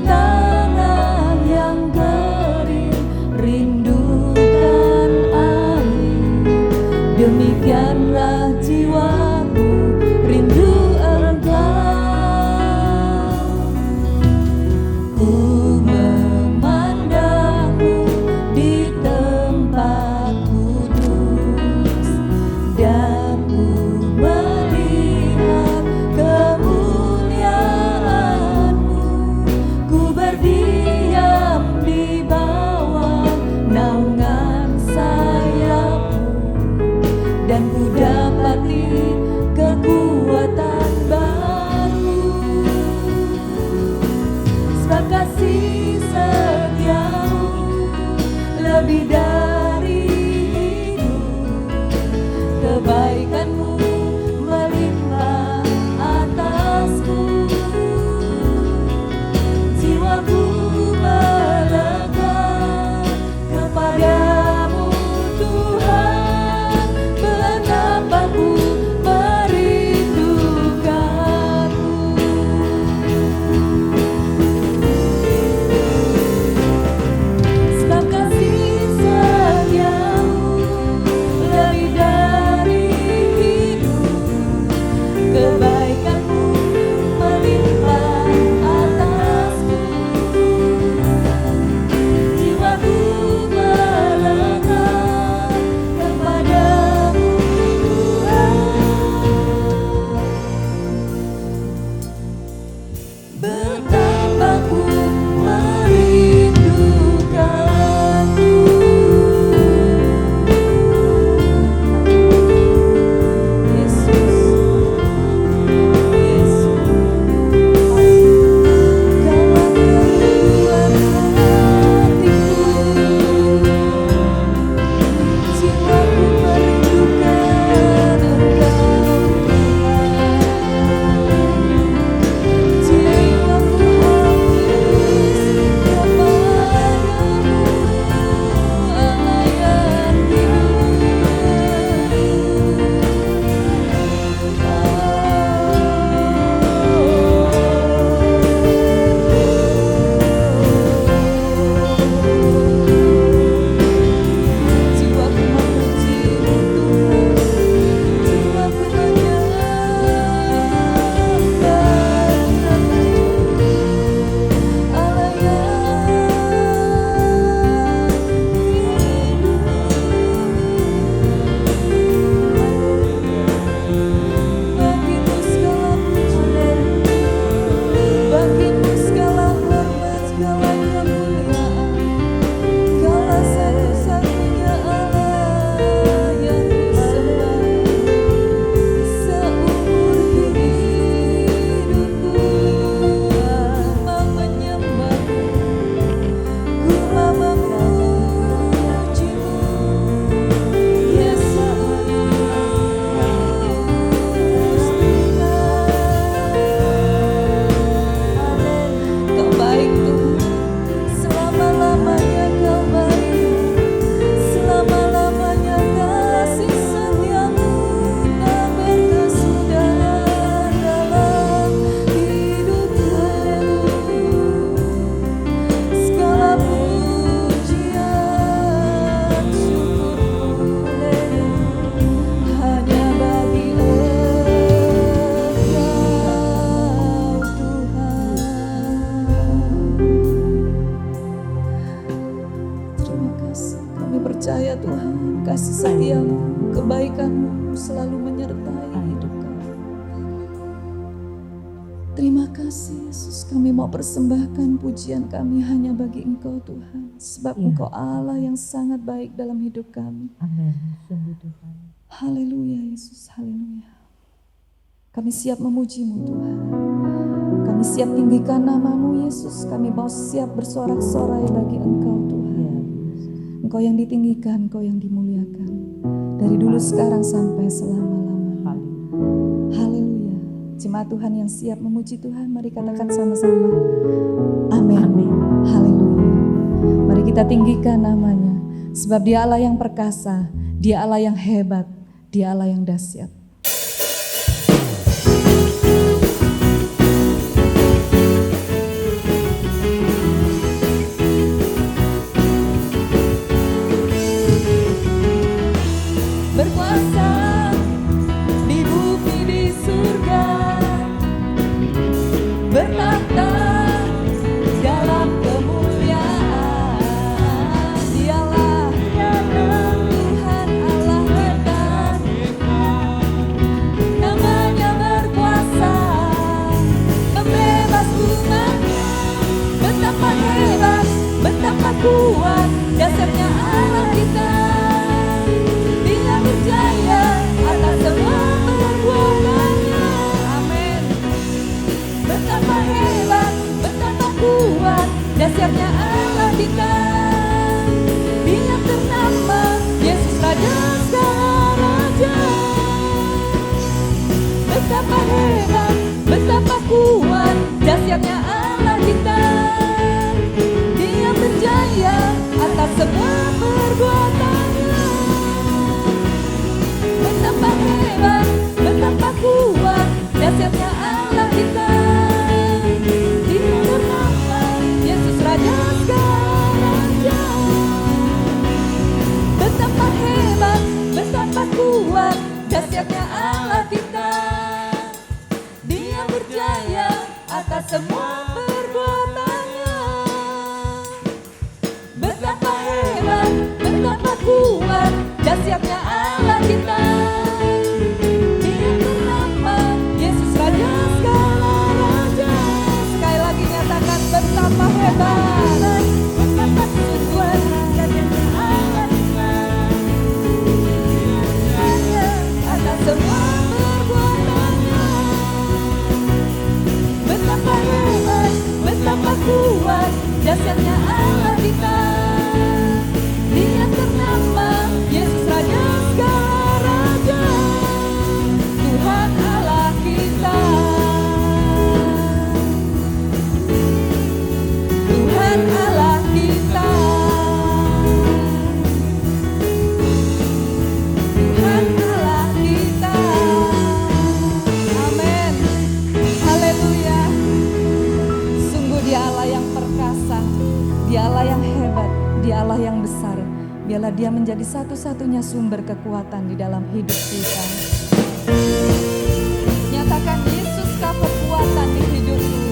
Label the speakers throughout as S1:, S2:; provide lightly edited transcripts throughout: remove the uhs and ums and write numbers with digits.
S1: tanah yang kering, rindukan air. Demikianlah jiwaku rindu Engkau. Ku memandangmu di tempat kudus, dan ku melihat kemuliaan-Mu. Ku berdiam di bawah naungan sayap-Mu, dan ku dapati kekuatan baru. Sebab kasih setiamu lebih dari hidup, kebaikan-Mu melimpah atasku. Jiwaku melekat kepadamu Tuhan, betapa ku merindukanmu. Sebab kasih setiamu lebih dari hidup, kebaikan-Mu melimpah atasku. Jiwaku melekat kepadamu Tuhan, betapa ku merindukanmu. Yesus, Yesus, Kaulah kerinduan hatiku. Jiwaku merindukan Engkau Tuhan. Jiwaku haus kepadamu, Allah yang Jiwaku memuji-Mu Tuhan, jiwaku menyembah-Mu, Allah yang bagimu segala puji, bagimu segala hormat, segala kemuliaan. Kaulah satu-satunya Allah yang kusembah seumur hidupku. Mau menyembah-Mu, ku mau memuji-Mu, Yesus Tuhan. Kau baik Tuhan, selama-lamanya Kau baik, selama-lamanya kasih setiamu tak berkesudahan dalam hidupku. Segala pujian syukurku hanya bagi Engkau Tuhan. Terima kasih, kami percaya Tuhan, kasih setiamu, kebaikan-Mu selalu menyertai hidup kami. Terima kasih Yesus, kami mau persembahkan pujian kami hanya bagi Engkau Tuhan. Sebab Engkau Allah yang sangat baik dalam hidup kami.
S2: Amin. Sungguh Tuhan.
S1: Haleluya Yesus, haleluya. Kami siap memuji-Mu Tuhan. Kami siap tinggikan nama-Mu Yesus. Kami mau siap bersorak-sorai bagi Engkau Tuhan. Engkau yang ditinggikan, Engkau yang dimuliakan. Dari dulu sekarang sampai selama-lamanya. Haleluya. Jemaat Tuhan yang siap memuji Tuhan, mari katakan sama-sama. Amin.
S2: Amin.
S1: Haleluya. Mari kita tinggikan namanya. Sebab Dia Allah yang perkasa, Dia Allah yang hebat, Dia Allah yang dahsyat. bertahta dalam kemuliaan. Dialah Tuhan Allah hebat, namanya berkuasa membebas umatnya. Betapa hebat, betapa kuat dasarnya Allah kita. Dia berjaya atas semua perbuatannya. Amin. Betapa hebat, betapa kuat dasarnya Allah kita. Dia ternama Yesus Raja segala raja. Betapa hebat, betapa kuat dasarnya Allah kita. Dia berjaya atas semua perbuatannya. Betapa hebat, betapa kuat dasarnya Allah kita. Dia bernama Yesus Raja segala raja. Betapa hebat, betapa kuat dasarnya Allah kita. Dia berjaya atas semua perbuatannya. Betapa hebat, betapa kuat dasarnya Allah kita. Dia bernama Yesus Raja segala raja. Sekali lagi nyatakan betapa hebat, betapa kuat dasarnya Allah kita. Dia atas semua perbuatannya. Betapa hebat, betapa kuat dasarnya Allah kita. Dia ternama Yesus Raja segala raja. Tuhan Allah kita. Tuhan Allah kita. Tuhan Allah kita. Amin. Haleluya. Sungguh Dia Allah yang perkasa, Dia Allah yang hebat, Dia Allah yang besar. Biarlah Dia menjadi satu-satunya sumber kekuatan di dalam hidup kita. Nyatakan Yesuskah kekuatan di hidupmu.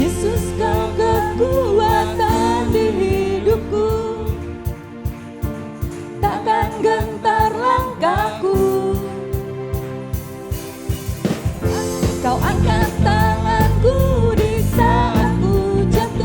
S1: Yesuskah kekuatan di hidupku. Takkan gentar langkahku. Kau angkat tanganku di saat ku jatuh.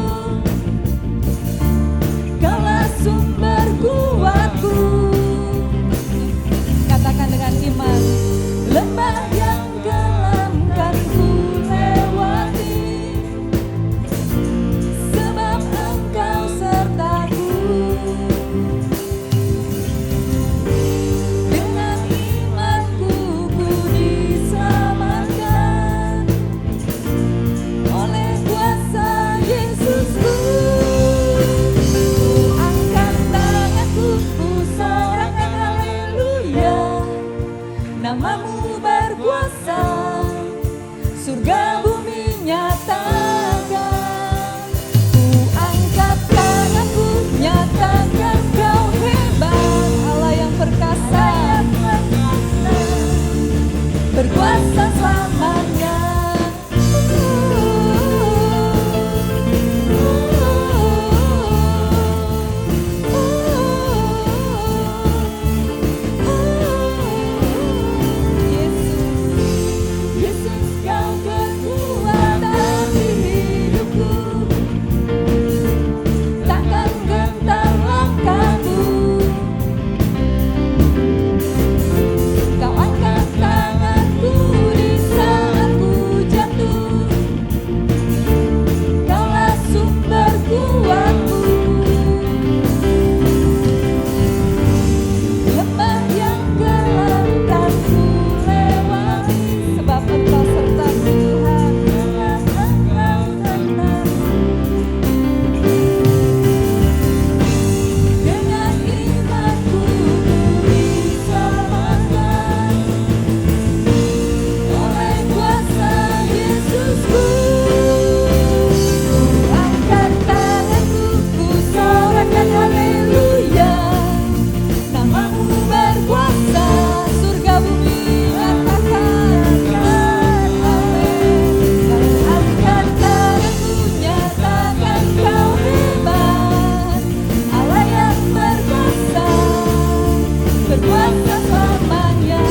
S1: berkuasa selamanya.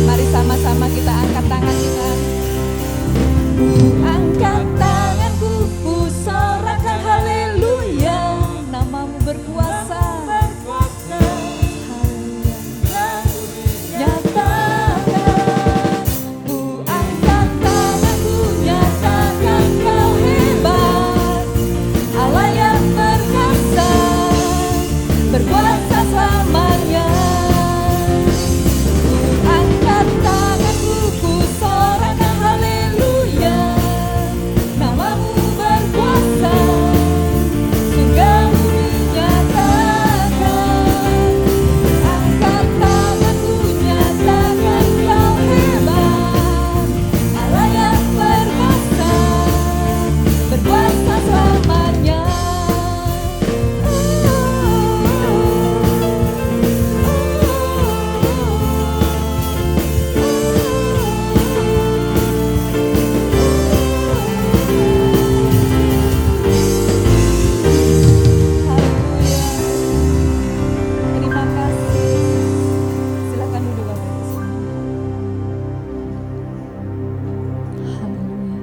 S1: Mari sama-sama kita angkat tangan kita. Angkat tanganku, ku sorakan haleluya, namamu berkuasa. Nyatakan, ku angkat tanganku, nyatakan kau hebat, Allah yang perkasa, berkuasa selamanya. Ku angkat tanganku, ku sorakan haleluya, namamu berkuasa, surga bumi nyatakan. Angkat tanganku, nyatakan kau hebat, Allah yang perkasa, berkuasa selamanya. Terima kasih. Silakan duduk Bapak Ibu sekalian. Haleluya.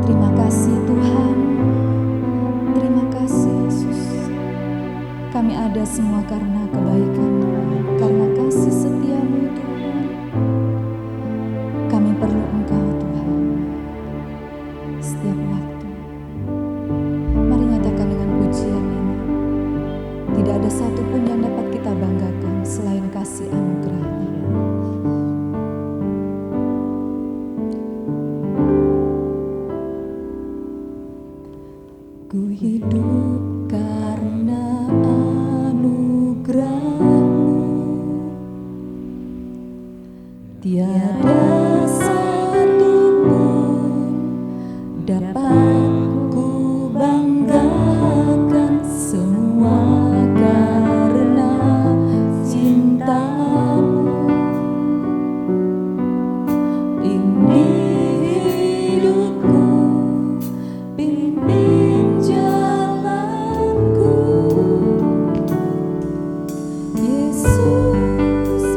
S1: Terima kasih Tuhan. Terima kasih Yesus. Kami ada semua karena kebaikan-Mu, karena kasih setia-Mu Tuhan. Kami perlu Engkau Tuhan setiap waktu. Mari nyatakan dengan pujian ini. Tidak ada satupun yang dapat kita banggakan selain kasih anugerah-Nya. Ku hidup karena anugerah-Mu, tiada satupun dapat ku banggakan, semua karena cinta-Mu. Ini hidupku, pimpin jalanku, Yesus.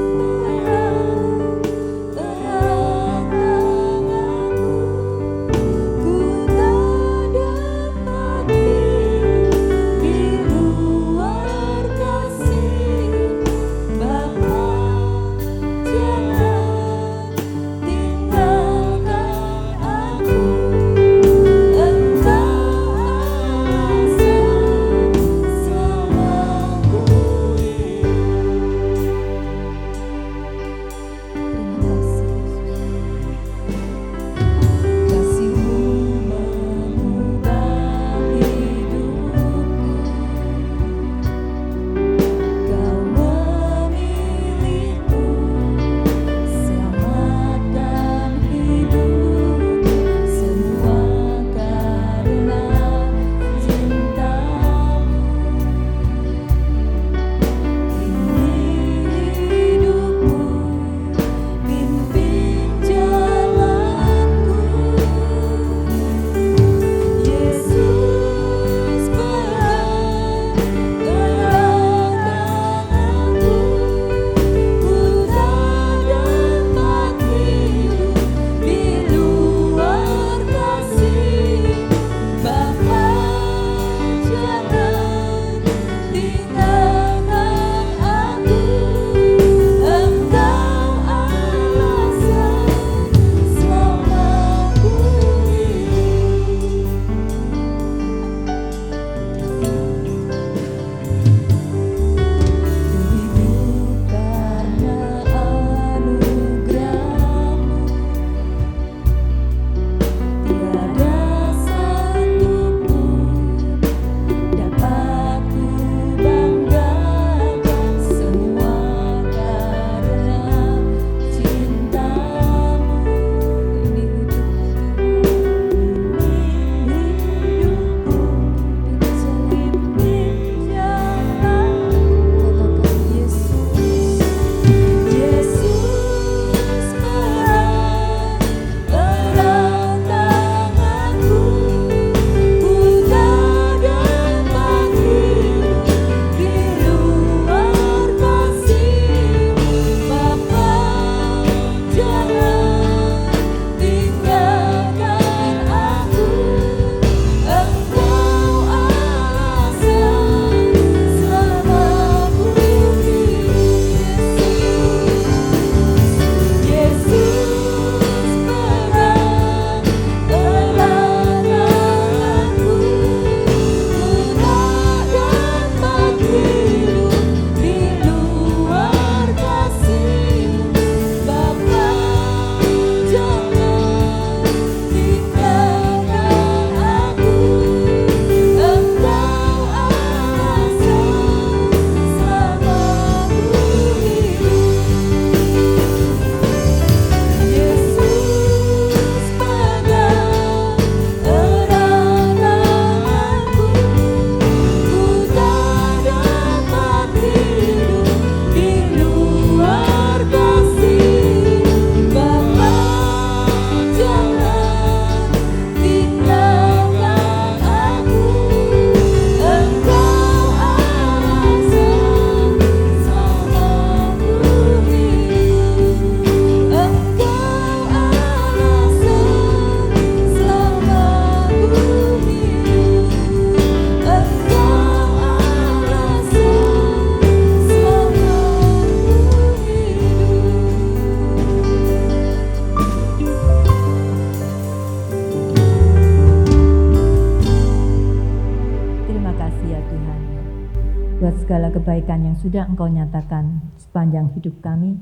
S2: segala kebaikan yang sudah Engkau nyatakan sepanjang hidup kami.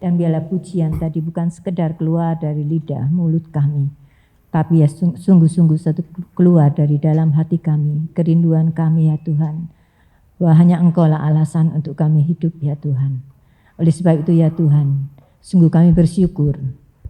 S2: Dan biarlah pujian tadi bukan sekedar keluar dari lidah mulut kami, tapi ya sungguh-sungguh satu keluar dari dalam hati kami, kerinduan kami ya Tuhan. Bahwa hanya Engkau lah alasan untuk kami hidup ya Tuhan. Oleh sebab itu ya Tuhan, sungguh kami bersyukur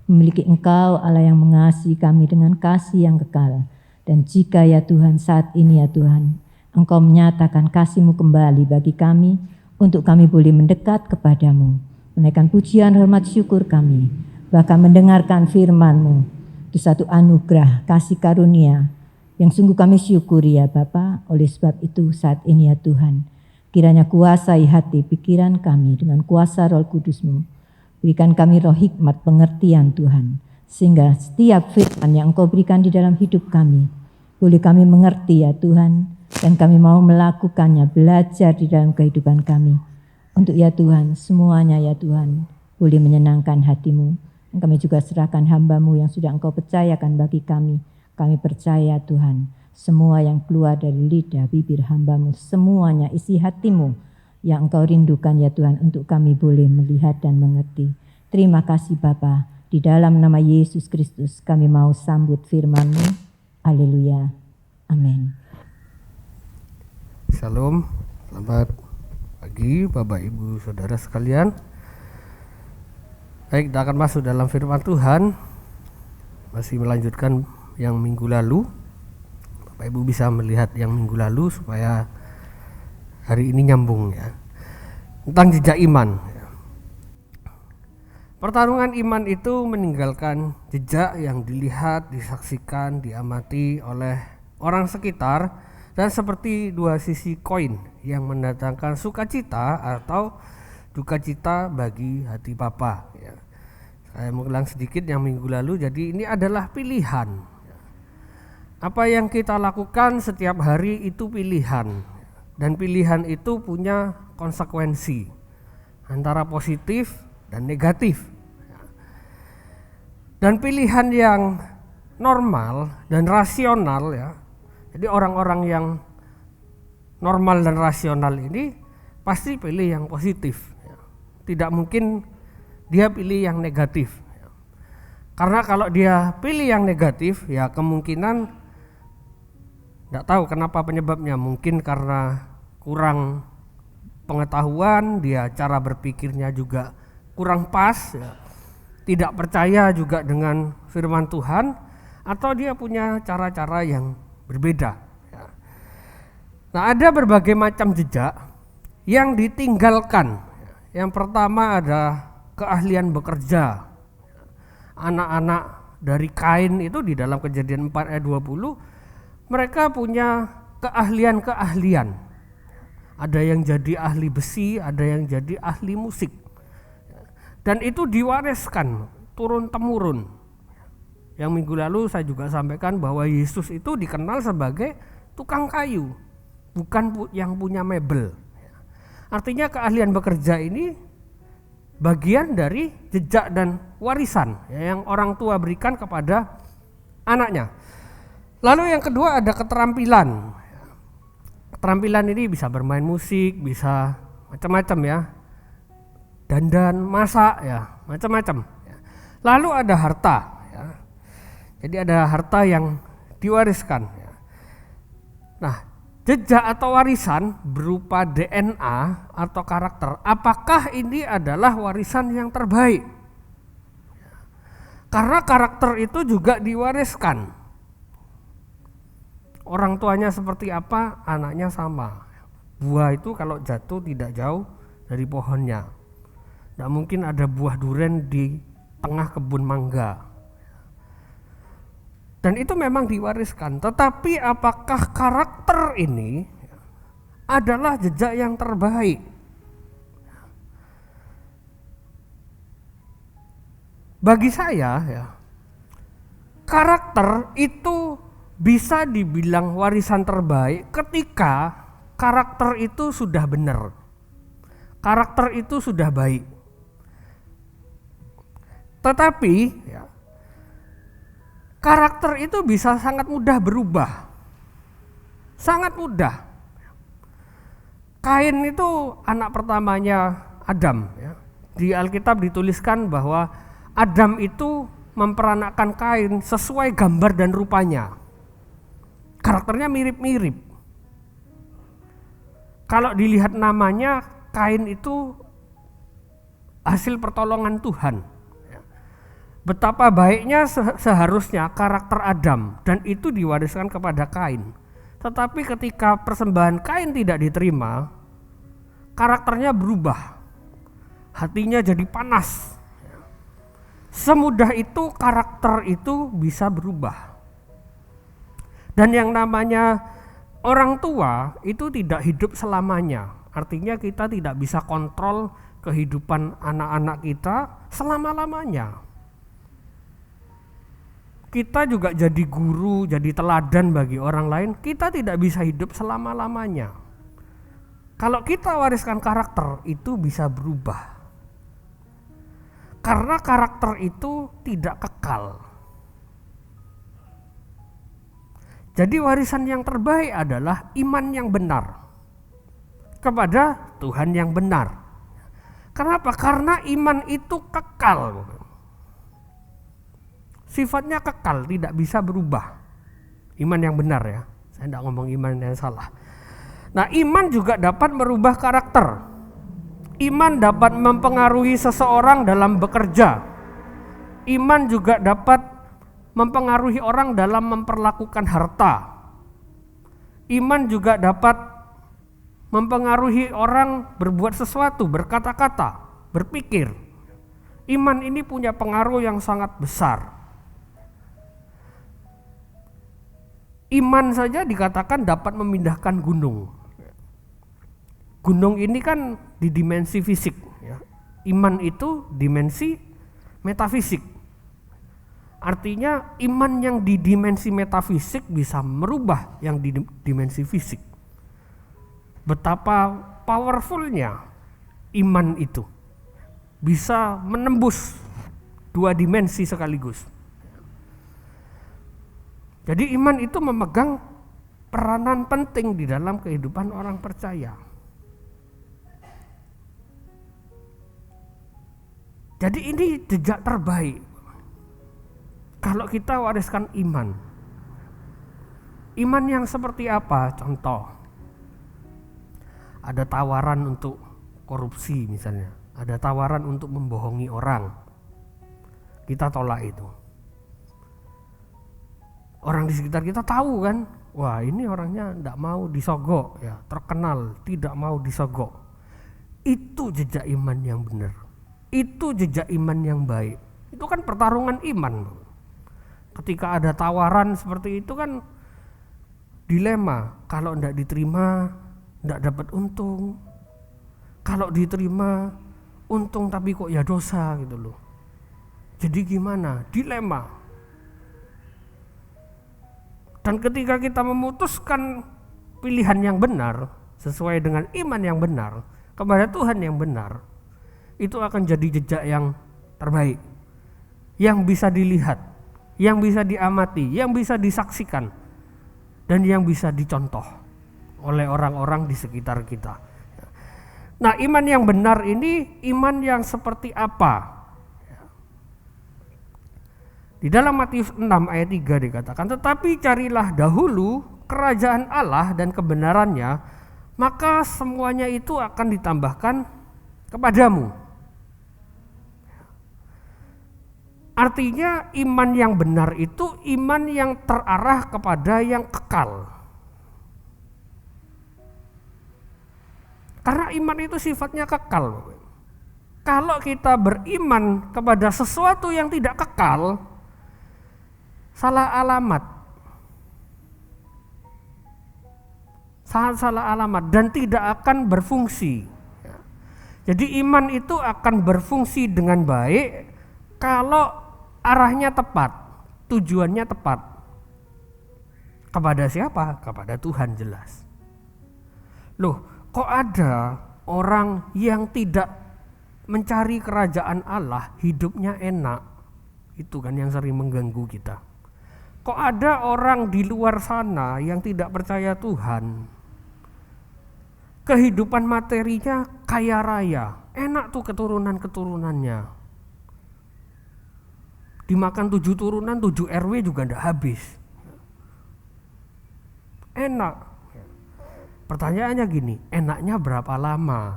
S2: memiliki Engkau Allah yang mengasihi kami dengan kasih yang kekal. Dan jika ya Tuhan saat ini ya Tuhan, Engkau menyatakan kasih-Mu kembali bagi kami, untuk kami boleh mendekat kepadamu, menaikkan pujian, hormat, syukur kami, bahkan mendengarkan firman-Mu. Itu satu anugerah, kasih karunia, yang sungguh kami syukuri ya Bapa. Oleh sebab itu saat ini ya Tuhan, kiranya kuasai hati pikiran kami dengan kuasa Roh Kudus-Mu. Berikan kami roh hikmat pengertian Tuhan, sehingga setiap firman yang Engkau berikan di dalam hidup kami, boleh kami mengerti ya Tuhan, dan kami mau melakukannya, belajar di dalam kehidupan kami. Untuk ya Tuhan, semuanya ya Tuhan, boleh menyenangkan hati-Mu. Dan kami juga serahkan hamba-Mu yang sudah Engkau percayakan bagi kami. Kami percaya Tuhan, semua yang keluar dari lidah bibir hamba-Mu, semuanya isi hati-Mu yang Engkau rindukan ya Tuhan, untuk kami boleh melihat dan mengerti. Terima kasih Bapa, di dalam nama Yesus Kristus kami mau sambut firman-Mu. Haleluya. Amin.
S3: Shalom, selamat pagi Bapak Ibu Saudara sekalian. Baik, kita akan masuk dalam firman Tuhan. Masih melanjutkan yang minggu lalu. Bapak Ibu bisa melihat yang minggu lalu supaya hari ini nyambung ya. Tentang jejak iman. Pertarungan iman itu meninggalkan jejak yang dilihat, disaksikan, diamati oleh orang sekitar, dan seperti dua sisi koin yang mendatangkan sukacita atau dukacita bagi hati Bapa. Ya. Saya mengulang sedikit yang minggu lalu, jadi ini adalah pilihan. Apa yang kita lakukan setiap hari itu pilihan, dan pilihan itu punya konsekuensi antara positif dan negatif. Dan pilihan yang normal dan rasional ya. Jadi orang-orang yang normal dan rasional ini pasti pilih yang positif. Tidak mungkin dia pilih yang negatif. Karena kalau dia pilih yang negatif, ya kemungkinan tidak tahu kenapa penyebabnya. Mungkin karena kurang pengetahuan, dia cara berpikirnya juga kurang pas, ya. Tidak percaya juga dengan firman Tuhan, atau dia punya cara-cara yang berbeda. Nah, ada berbagai macam jejak yang ditinggalkan. Yang pertama ada keahlian bekerja. Anak-anak dari Kain itu di dalam Kejadian 4 ayat 20, mereka punya keahlian-keahlian. Ada yang jadi ahli besi, ada yang jadi ahli musik. Dan itu diwariskan turun-temurun. Yang minggu lalu saya juga sampaikan bahwa Yesus itu dikenal sebagai tukang kayu, bukan yang punya mebel. Artinya keahlian bekerja ini bagian dari jejak dan warisan yang orang tua berikan kepada anaknya. Lalu yang kedua ada keterampilan. Keterampilan ini bisa bermain musik, bisa macam-macam ya, dandan, masak ya, macam-macam. Lalu ada harta. Jadi ada harta yang diwariskan. Nah, jejak atau warisan berupa DNA atau karakter, apakah ini adalah warisan yang terbaik? Karena karakter itu juga diwariskan. Orang tuanya seperti apa, anaknya sama. Buah itu kalau jatuh tidak jauh dari pohonnya. Tidak mungkin ada buah durian di tengah kebun mangga. Dan itu memang diwariskan, tetapi apakah karakter ini adalah jejak yang terbaik? Bagi saya ya, karakter itu bisa dibilang warisan terbaik ketika karakter itu sudah benar. Karakter itu sudah baik. Tetapi ya, karakter itu bisa sangat mudah berubah. Sangat mudah. Kain itu anak pertamanya Adam. Ya. Di Alkitab dituliskan bahwa Adam itu memperanakkan Kain sesuai gambar dan rupanya. Karakternya mirip-mirip. Kalau dilihat namanya, Kain itu hasil pertolongan Tuhan. Betapa baiknya seharusnya karakter Adam, dan itu diwariskan kepada Kain. Tetapi ketika persembahan Kain tidak diterima, karakternya berubah. Hatinya jadi panas. Semudah itu karakter itu bisa berubah. Dan yang namanya orang tua itu tidak hidup selamanya. Artinya kita tidak bisa kontrol kehidupan anak-anak kita selama-lamanya. Kita juga jadi guru, jadi teladan bagi orang lain, kita tidak bisa hidup selama-lamanya. Kalau kita wariskan karakter, itu bisa berubah. Karena karakter itu tidak kekal. Jadi warisan yang terbaik adalah iman yang benar kepada Tuhan yang benar. Kenapa? Karena iman itu kekal. Sifatnya kekal, tidak bisa berubah. Iman yang benar ya. Saya tidak ngomong iman yang salah. Nah, iman juga dapat merubah karakter. Iman dapat mempengaruhi seseorang dalam bekerja. Iman juga dapat mempengaruhi orang dalam memperlakukan harta. Iman juga dapat mempengaruhi orang berbuat sesuatu, berkata-kata, berpikir. Iman ini punya pengaruh yang sangat besar. Iman saja dikatakan dapat memindahkan gunung. Gunung ini kan di dimensi fisik. Ya. Iman itu dimensi metafisik. Artinya iman yang di dimensi metafisik bisa merubah yang di dimensi fisik. Betapa powerfulnya iman itu. Bisa menembus dua dimensi sekaligus. Jadi iman itu memegang peranan penting di dalam kehidupan orang percaya. Jadi ini jejak terbaik. Kalau kita wariskan iman. Iman yang seperti apa? Contoh. Ada tawaran untuk korupsi misalnya. Ada tawaran untuk membohongi orang. Kita tolak itu. Orang di sekitar kita tahu kan, wah ini orangnya tidak mau disogok, ya terkenal tidak mau disogok. Itu jejak iman yang benar. Itu jejak iman yang baik. Itu kan pertarungan iman. Ketika ada tawaran seperti itu kan dilema. Kalau tidak diterima, tidak dapat untung. Kalau diterima, untung tapi kok ya dosa gitu loh. Jadi gimana? Dilema. Dan ketika kita memutuskan pilihan yang benar, sesuai dengan iman yang benar, kepada Tuhan yang benar, itu akan jadi jejak yang terbaik, yang bisa dilihat, yang bisa diamati, yang bisa disaksikan, dan yang bisa dicontoh oleh orang-orang di sekitar kita. Nah, iman yang benar ini iman yang seperti apa? Di dalam Matius 6 ayat 3 dikatakan, tetapi carilah dahulu kerajaan Allah dan kebenarannya, maka semuanya itu akan ditambahkan kepadamu. Artinya iman yang benar itu iman yang terarah kepada yang kekal. Karena iman itu sifatnya kekal. Kalau kita beriman kepada sesuatu yang tidak kekal, salah alamat. Sangat salah alamat dan tidak akan berfungsi. Jadi iman itu akan berfungsi dengan baik kalau arahnya tepat, tujuannya tepat. Kepada siapa? Kepada Tuhan jelas. Loh, kok ada orang yang tidak mencari kerajaan Allah, hidupnya enak? Itu kan yang sering mengganggu kita. Kok ada orang di luar sana yang tidak percaya Tuhan, kehidupan materinya kaya raya, enak tuh keturunan-keturunannya. Dimakan 7 turunan, 7 RW juga ndak habis. Enak. Pertanyaannya gini, enaknya berapa lama?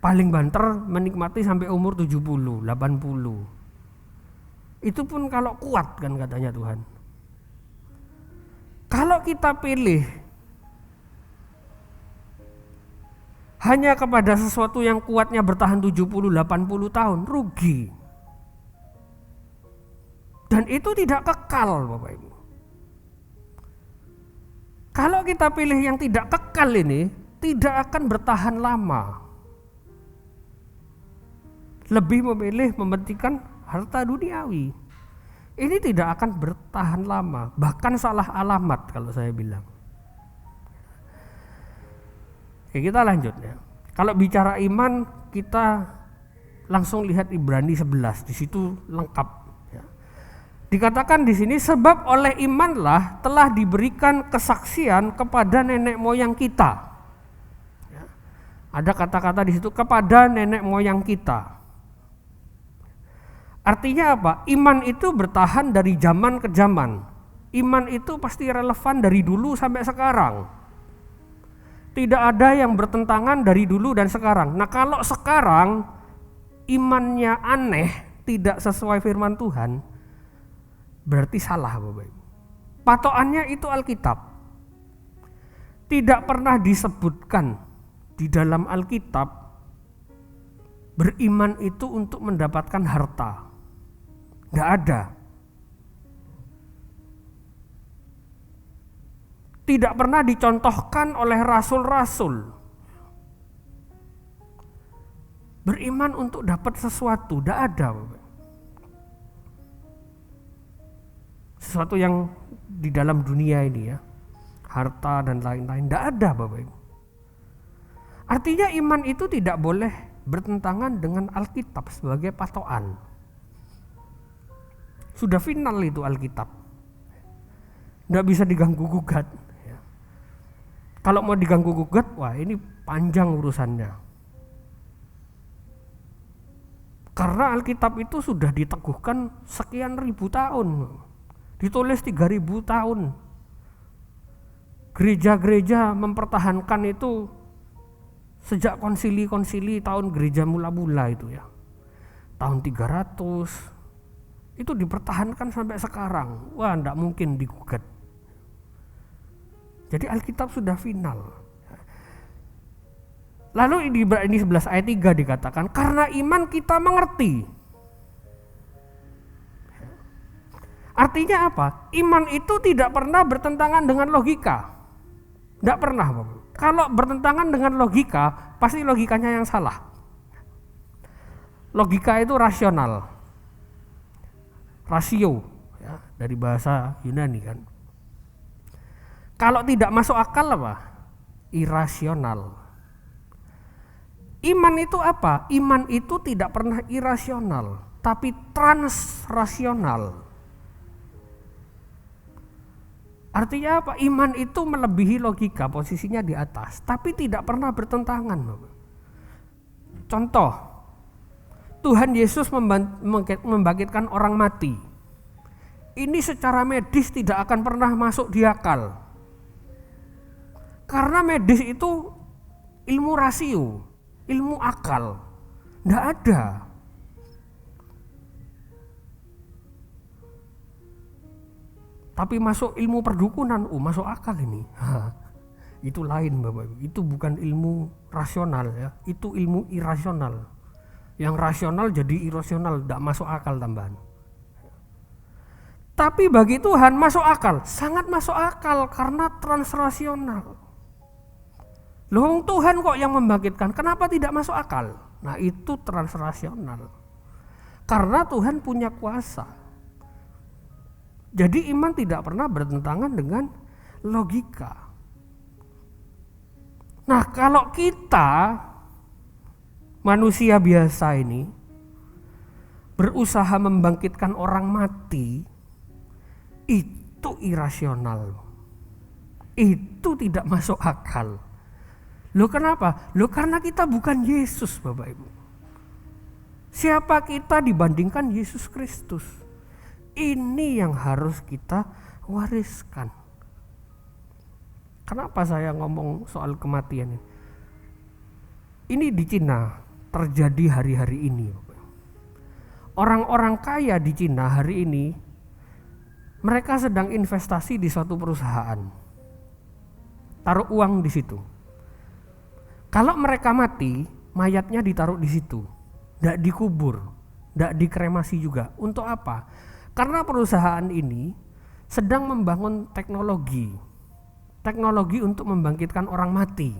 S3: Paling banter menikmati sampai umur 70, 80. Itu pun kalau kuat kan katanya Tuhan. Kalau kita pilih hanya kepada sesuatu yang kuatnya bertahan 70, 80 tahun, rugi. Dan itu tidak kekal, Bapak Ibu. Kalau kita pilih yang tidak kekal ini, tidak akan bertahan lama. Lebih memilih mementingkan harta duniawi. Ini tidak akan bertahan lama, bahkan salah alamat kalau saya bilang. Oke, kita lanjut ya. Kalau bicara iman, kita langsung lihat Ibrani 11, di situ lengkap. Ya. Dikatakan di sini, sebab oleh imanlah telah diberikan kesaksian kepada nenek moyang kita. Ya. Ada kata-kata di situ, kepada nenek moyang kita. Artinya apa? Iman itu bertahan dari zaman ke zaman. Iman itu pasti relevan dari dulu sampai sekarang. Tidak ada yang bertentangan dari dulu dan sekarang. Nah, kalau sekarang imannya aneh, tidak sesuai firman Tuhan, berarti salah, Bapak Ibu. Patokannya itu Alkitab. Tidak pernah disebutkan di dalam Alkitab beriman itu untuk mendapatkan harta. Tidak ada. Tidak pernah dicontohkan oleh rasul-rasul. Beriman untuk dapat sesuatu, tidak ada. Sesuatu yang di dalam dunia ini ya, harta dan lain-lain, tidak ada, Bapak Ibu. Artinya iman itu tidak boleh bertentangan dengan Alkitab sebagai patokan. Sudah final itu Alkitab. Tidak bisa diganggu gugat. Ya. Kalau mau diganggu gugat, wah ini panjang urusannya. Karena Alkitab itu sudah diteguhkan sekian ribu tahun. Ditulis 3000 tahun. Gereja-gereja mempertahankan itu sejak konsili-konsili tahun gereja mula-mula itu ya. Tahun 300 itu dipertahankan sampai sekarang. Wah, enggak mungkin digugat. Jadi Alkitab sudah final. Lalu di Ibrani 11 ayat 3 dikatakan, karena iman kita mengerti. Artinya apa? Iman itu tidak pernah bertentangan dengan logika. Tidak pernah, Bapak. Kalau bertentangan dengan logika, pasti logikanya yang salah. Logika itu rasional. Rasio ya, dari bahasa Yunani kan. Kalau tidak masuk akal apa? Irasional. Iman itu apa? Iman itu tidak pernah irasional, tapi transrasional. Artinya apa? Iman itu melebihi logika, posisinya di atas, tapi tidak pernah bertentangan. Contoh, Tuhan Yesus membangkitkan orang mati. Ini secara medis tidak akan pernah masuk di akal. Karena medis itu ilmu rasio, ilmu akal. Tidak ada. Tapi masuk ilmu perdukunan, masuk akal ini. Itu lain, Bapak Ibu. Itu bukan ilmu rasional ya, itu ilmu irasional. Yang rasional jadi irasional, tidak masuk akal tambahan. Tapi bagi Tuhan masuk akal, sangat masuk akal karena transrasional. Loh, Tuhan kok yang membangkitkan, kenapa tidak masuk akal? Nah, itu transrasional. Karena Tuhan punya kuasa. Jadi iman tidak pernah bertentangan dengan logika. Nah, kalau kita manusia biasa ini berusaha membangkitkan orang mati, itu irasional. Itu tidak masuk akal. Loh kenapa? Loh karena kita bukan Yesus, Bapak Ibu. Siapa kita dibandingkan Yesus Kristus? Ini yang harus kita wariskan. Kenapa saya ngomong soal kematian ini? Ini di Cina terjadi hari-hari ini. Orang-orang kaya di Cina hari ini, mereka sedang investasi di suatu perusahaan. Taruh uang di situ. Kalau mereka mati, mayatnya ditaruh di situ. Tidak dikubur, tidak dikremasi juga. Untuk apa? Karena perusahaan ini sedang membangun teknologi untuk membangkitkan orang mati.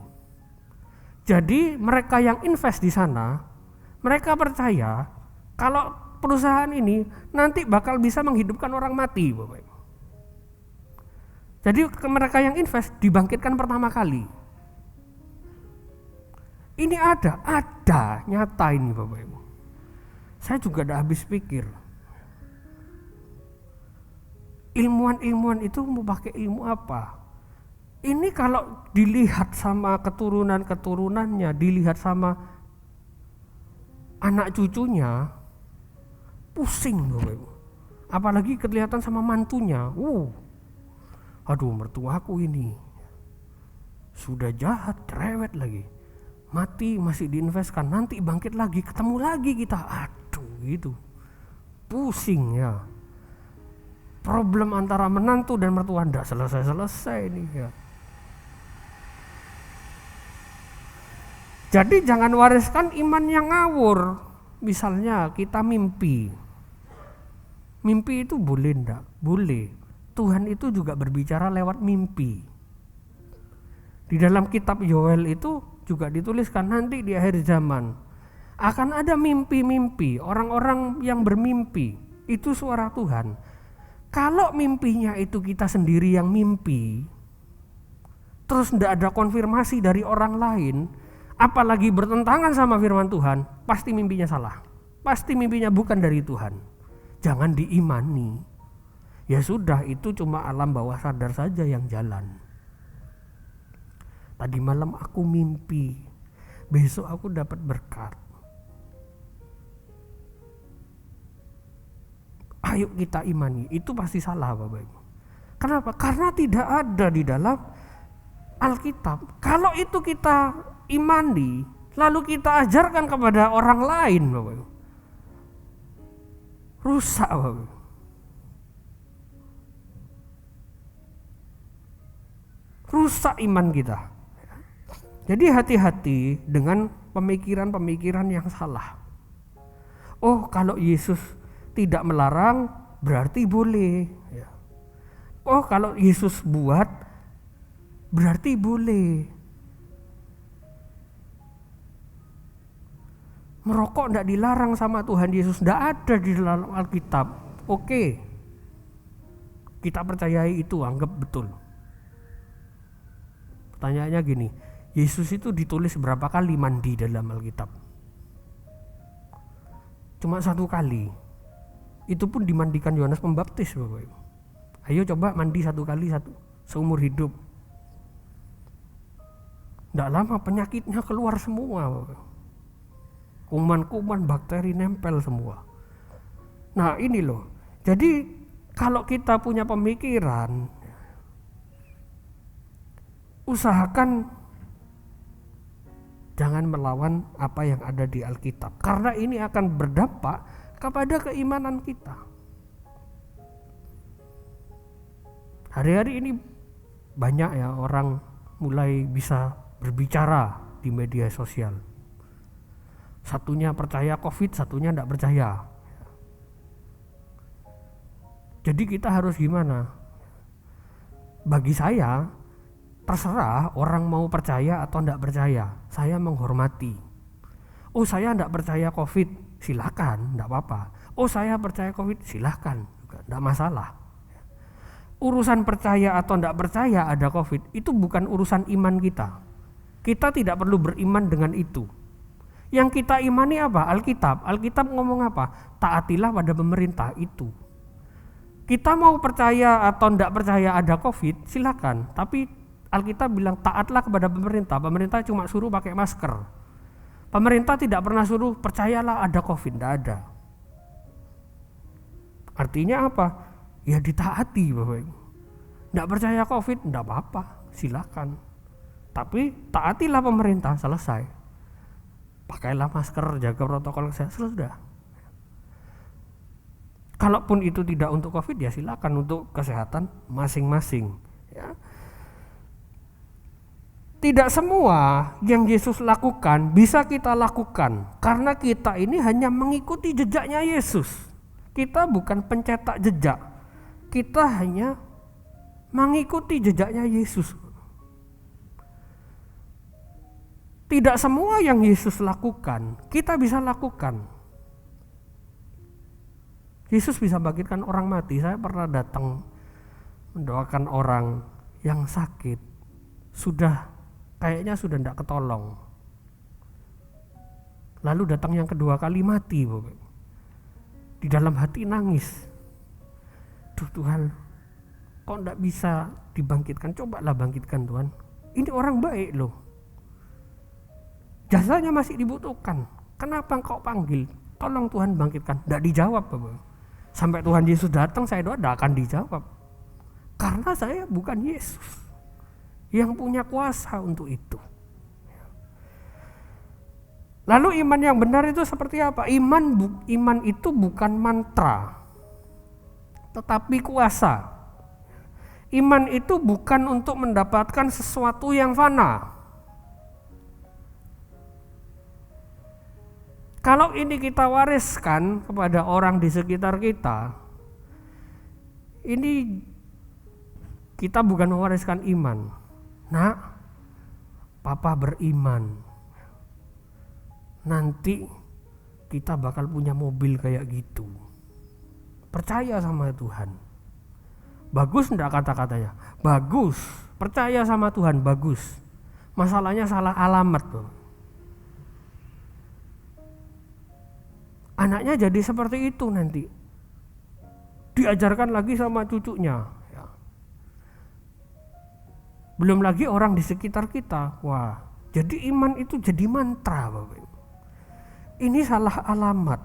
S3: Jadi mereka yang invest di sana, mereka percaya kalau perusahaan ini nanti bakal bisa menghidupkan orang mati, Bapak Ibu. Jadi mereka yang invest dibangkitkan pertama kali. Ini ada nyata ini, Bapak Ibu. Saya juga udah habis pikir. Ilmuwan itu mau pakai ilmu apa? Ini kalau dilihat sama keturunan-keturunannya, dilihat sama anak cucunya, pusing, Bapak Ibu. Apalagi kelihatan sama mantunya. Aduh, mertuaku ini sudah jahat, cerewet lagi. Mati masih diinvestkan, nanti bangkit lagi, ketemu lagi kita. Aduh, gitu. Pusing ya. Problem antara menantu dan mertua enggak selesai-selesai ini ya. Jadi jangan wariskan iman yang ngawur. Misalnya kita mimpi. Mimpi itu boleh enggak? Boleh. Tuhan itu juga berbicara lewat mimpi. Di dalam kitab Yoel itu juga dituliskan nanti di akhir zaman akan ada mimpi-mimpi, orang-orang yang bermimpi, itu suara Tuhan. Kalau mimpinya itu kita sendiri yang mimpi, terus tidak ada konfirmasi dari orang lain, apalagi bertentangan sama firman Tuhan, pasti mimpinya salah. Pasti mimpinya bukan dari Tuhan. Jangan diimani. Ya sudah, itu cuma alam bawah sadar saja yang jalan. Tadi malam aku mimpi, besok aku dapat berkat. Ayo kita imani, itu pasti salah, Bapak Ibu. Kenapa? Karena tidak ada di dalam Alkitab. Kalau itu kita imani, lalu kita ajarkan kepada orang lain, Bapak Ibu, rusak, Bapak Ibu. Rusak iman kita. Jadi hati-hati dengan pemikiran-pemikiran yang salah. Oh, kalau Yesus tidak melarang berarti boleh. Oh, kalau Yesus buat berarti boleh. Merokok tidak dilarang sama Tuhan Yesus, tidak ada di dalam Alkitab. Oke, kita percayai itu, anggap betul. Pertanyaannya gini, Yesus itu ditulis berapa kali mandi dalam Alkitab? Cuma 1 kali. Itu pun dimandikan Yohanes Pembaptis, Bapak Ibu. Ayo coba mandi 1 kali seumur hidup. Tidak lama penyakitnya keluar semua, Bapak. Kuman-kuman, bakteri nempel semua. Nah ini loh. Jadi kalau kita punya pemikiran, usahakan jangan melawan apa yang ada di Alkitab, karena ini akan berdampak kepada keimanan kita. Hari-hari ini banyak ya orang mulai bisa berbicara di media sosial. Satunya percaya COVID, satunya tidak percaya. Jadi kita harus gimana? Bagi saya, terserah orang mau percaya atau tidak percaya. Saya menghormati. Oh, saya tidak percaya COVID, silakan, tidak apa-apa. Oh, saya percaya COVID, silakan, juga tidak masalah. Urusan percaya atau tidak percaya ada COVID, itu bukan urusan iman kita. Kita tidak perlu beriman dengan itu. Yang kita imani apa? Alkitab. Alkitab ngomong apa? Taatilah pada pemerintah itu. Kita mau percaya atau tidak percaya ada COVID, silakan. Tapi Alkitab bilang taatlah kepada pemerintah. Pemerintah cuma suruh pakai masker. Pemerintah tidak pernah suruh percayalah ada COVID, tidak ada. Artinya apa? Ya ditaati Bapak Ibu. Tidak percaya COVID, tidak apa-apa, silakan. Tapi taatilah pemerintah, selesai. Pakailah masker, jaga protokol kesehatan, sudah. Kalaupun itu tidak untuk COVID, ya silakan untuk kesehatan masing-masing. Ya. Tidak semua yang Yesus lakukan bisa kita lakukan, karena kita ini hanya mengikuti jejaknya Yesus. Kita bukan pencetak jejak, kita hanya mengikuti jejaknya Yesus. Tidak semua yang Yesus lakukan kita bisa lakukan. Yesus bisa bangkitkan orang mati. Saya pernah datang mendoakan orang yang sakit, kayaknya sudah tidak ketolong. Lalu datang yang kedua kali mati, Bapak. Di dalam hati nangis. Duh Tuhan, kok tidak bisa dibangkitkan? Cobalah bangkitkan Tuhan. Ini orang baik loh. Jasanya masih dibutuhkan. Kenapa engkau panggil? Tolong Tuhan bangkitkan. Tidak dijawab Bapak. Sampai Tuhan Yesus datang, saya doa tidak akan dijawab. Karena saya bukan Yesus yang punya kuasa untuk itu. Lalu iman yang benar itu seperti apa? Iman itu bukan mantra, tetapi kuasa. Iman itu bukan untuk mendapatkan sesuatu yang fana. Kalau ini kita wariskan kepada orang di sekitar kita, ini kita bukan mewariskan iman. Nak, papa beriman. Nanti kita bakal punya mobil kayak gitu. Percaya sama Tuhan. Bagus enggak kata-katanya? Bagus. Percaya sama Tuhan, bagus. Masalahnya salah alamat tuh. Anaknya jadi seperti itu nanti. Diajarkan lagi sama cucunya. Ya. Belum lagi orang di sekitar kita. Wah, jadi iman itu jadi mantra, Bapak. Ini salah alamat.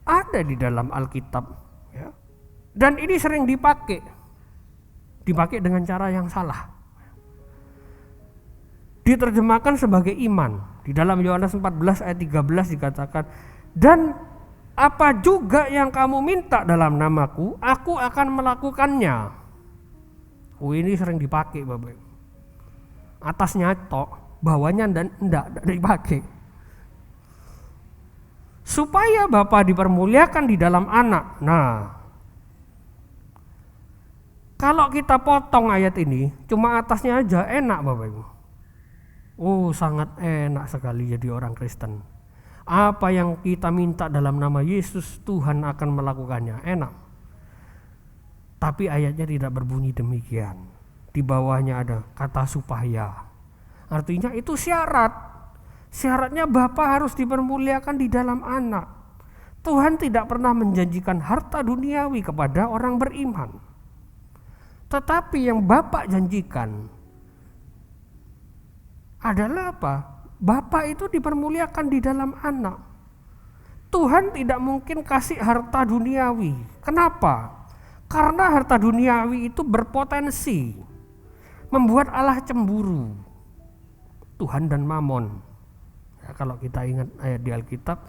S3: Ada di dalam Alkitab. Ya. Dan ini sering dipakai. Dipakai dengan cara yang salah. Diterjemahkan sebagai iman. Di dalam Yohanes 14 ayat 13 dikatakan, dan apa juga yang kamu minta dalam namaku, aku akan melakukannya. Ini sering dipakai Bapak. Atasnya tok, bawahnya enggak dipakai. Supaya Bapa dipermuliakan di dalam anak. Nah, kalau kita potong ayat ini, cuma atasnya aja enak Bapak Ibu. Oh, sangat enak sekali jadi orang Kristen. Apa yang kita minta dalam nama Yesus, Tuhan akan melakukannya. Enak. Tapi ayatnya tidak berbunyi demikian. Di bawahnya ada kata supaya. Artinya itu syarat. Syaratnya Bapa harus dipermuliakan di dalam anak. Tuhan tidak pernah menjanjikan harta duniawi kepada orang beriman. Tetapi yang Bapa janjikan adalah apa? Bapa itu dipermuliakan di dalam anak. Tuhan tidak mungkin kasih harta duniawi. Kenapa? Karena harta duniawi itu berpotensi membuat Allah cemburu. Tuhan dan Mamon. Ya, kalau kita ingat ayat di Alkitab,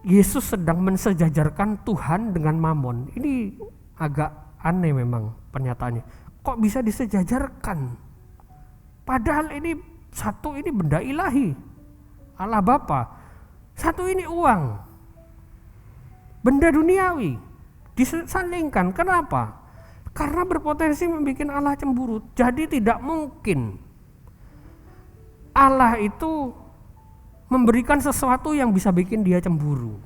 S3: Yesus sedang mensejajarkan Tuhan dengan Mamon. Ini agak aneh memang pernyataannya. Kok bisa disejajarkan? Padahal ini satu ini benda ilahi, Allah Bapa. Satu ini uang, benda duniawi, disandingkan. Kenapa? Karena berpotensi membuat Allah cemburu. Jadi tidak mungkin Allah itu memberikan sesuatu yang bisa bikin dia cemburu.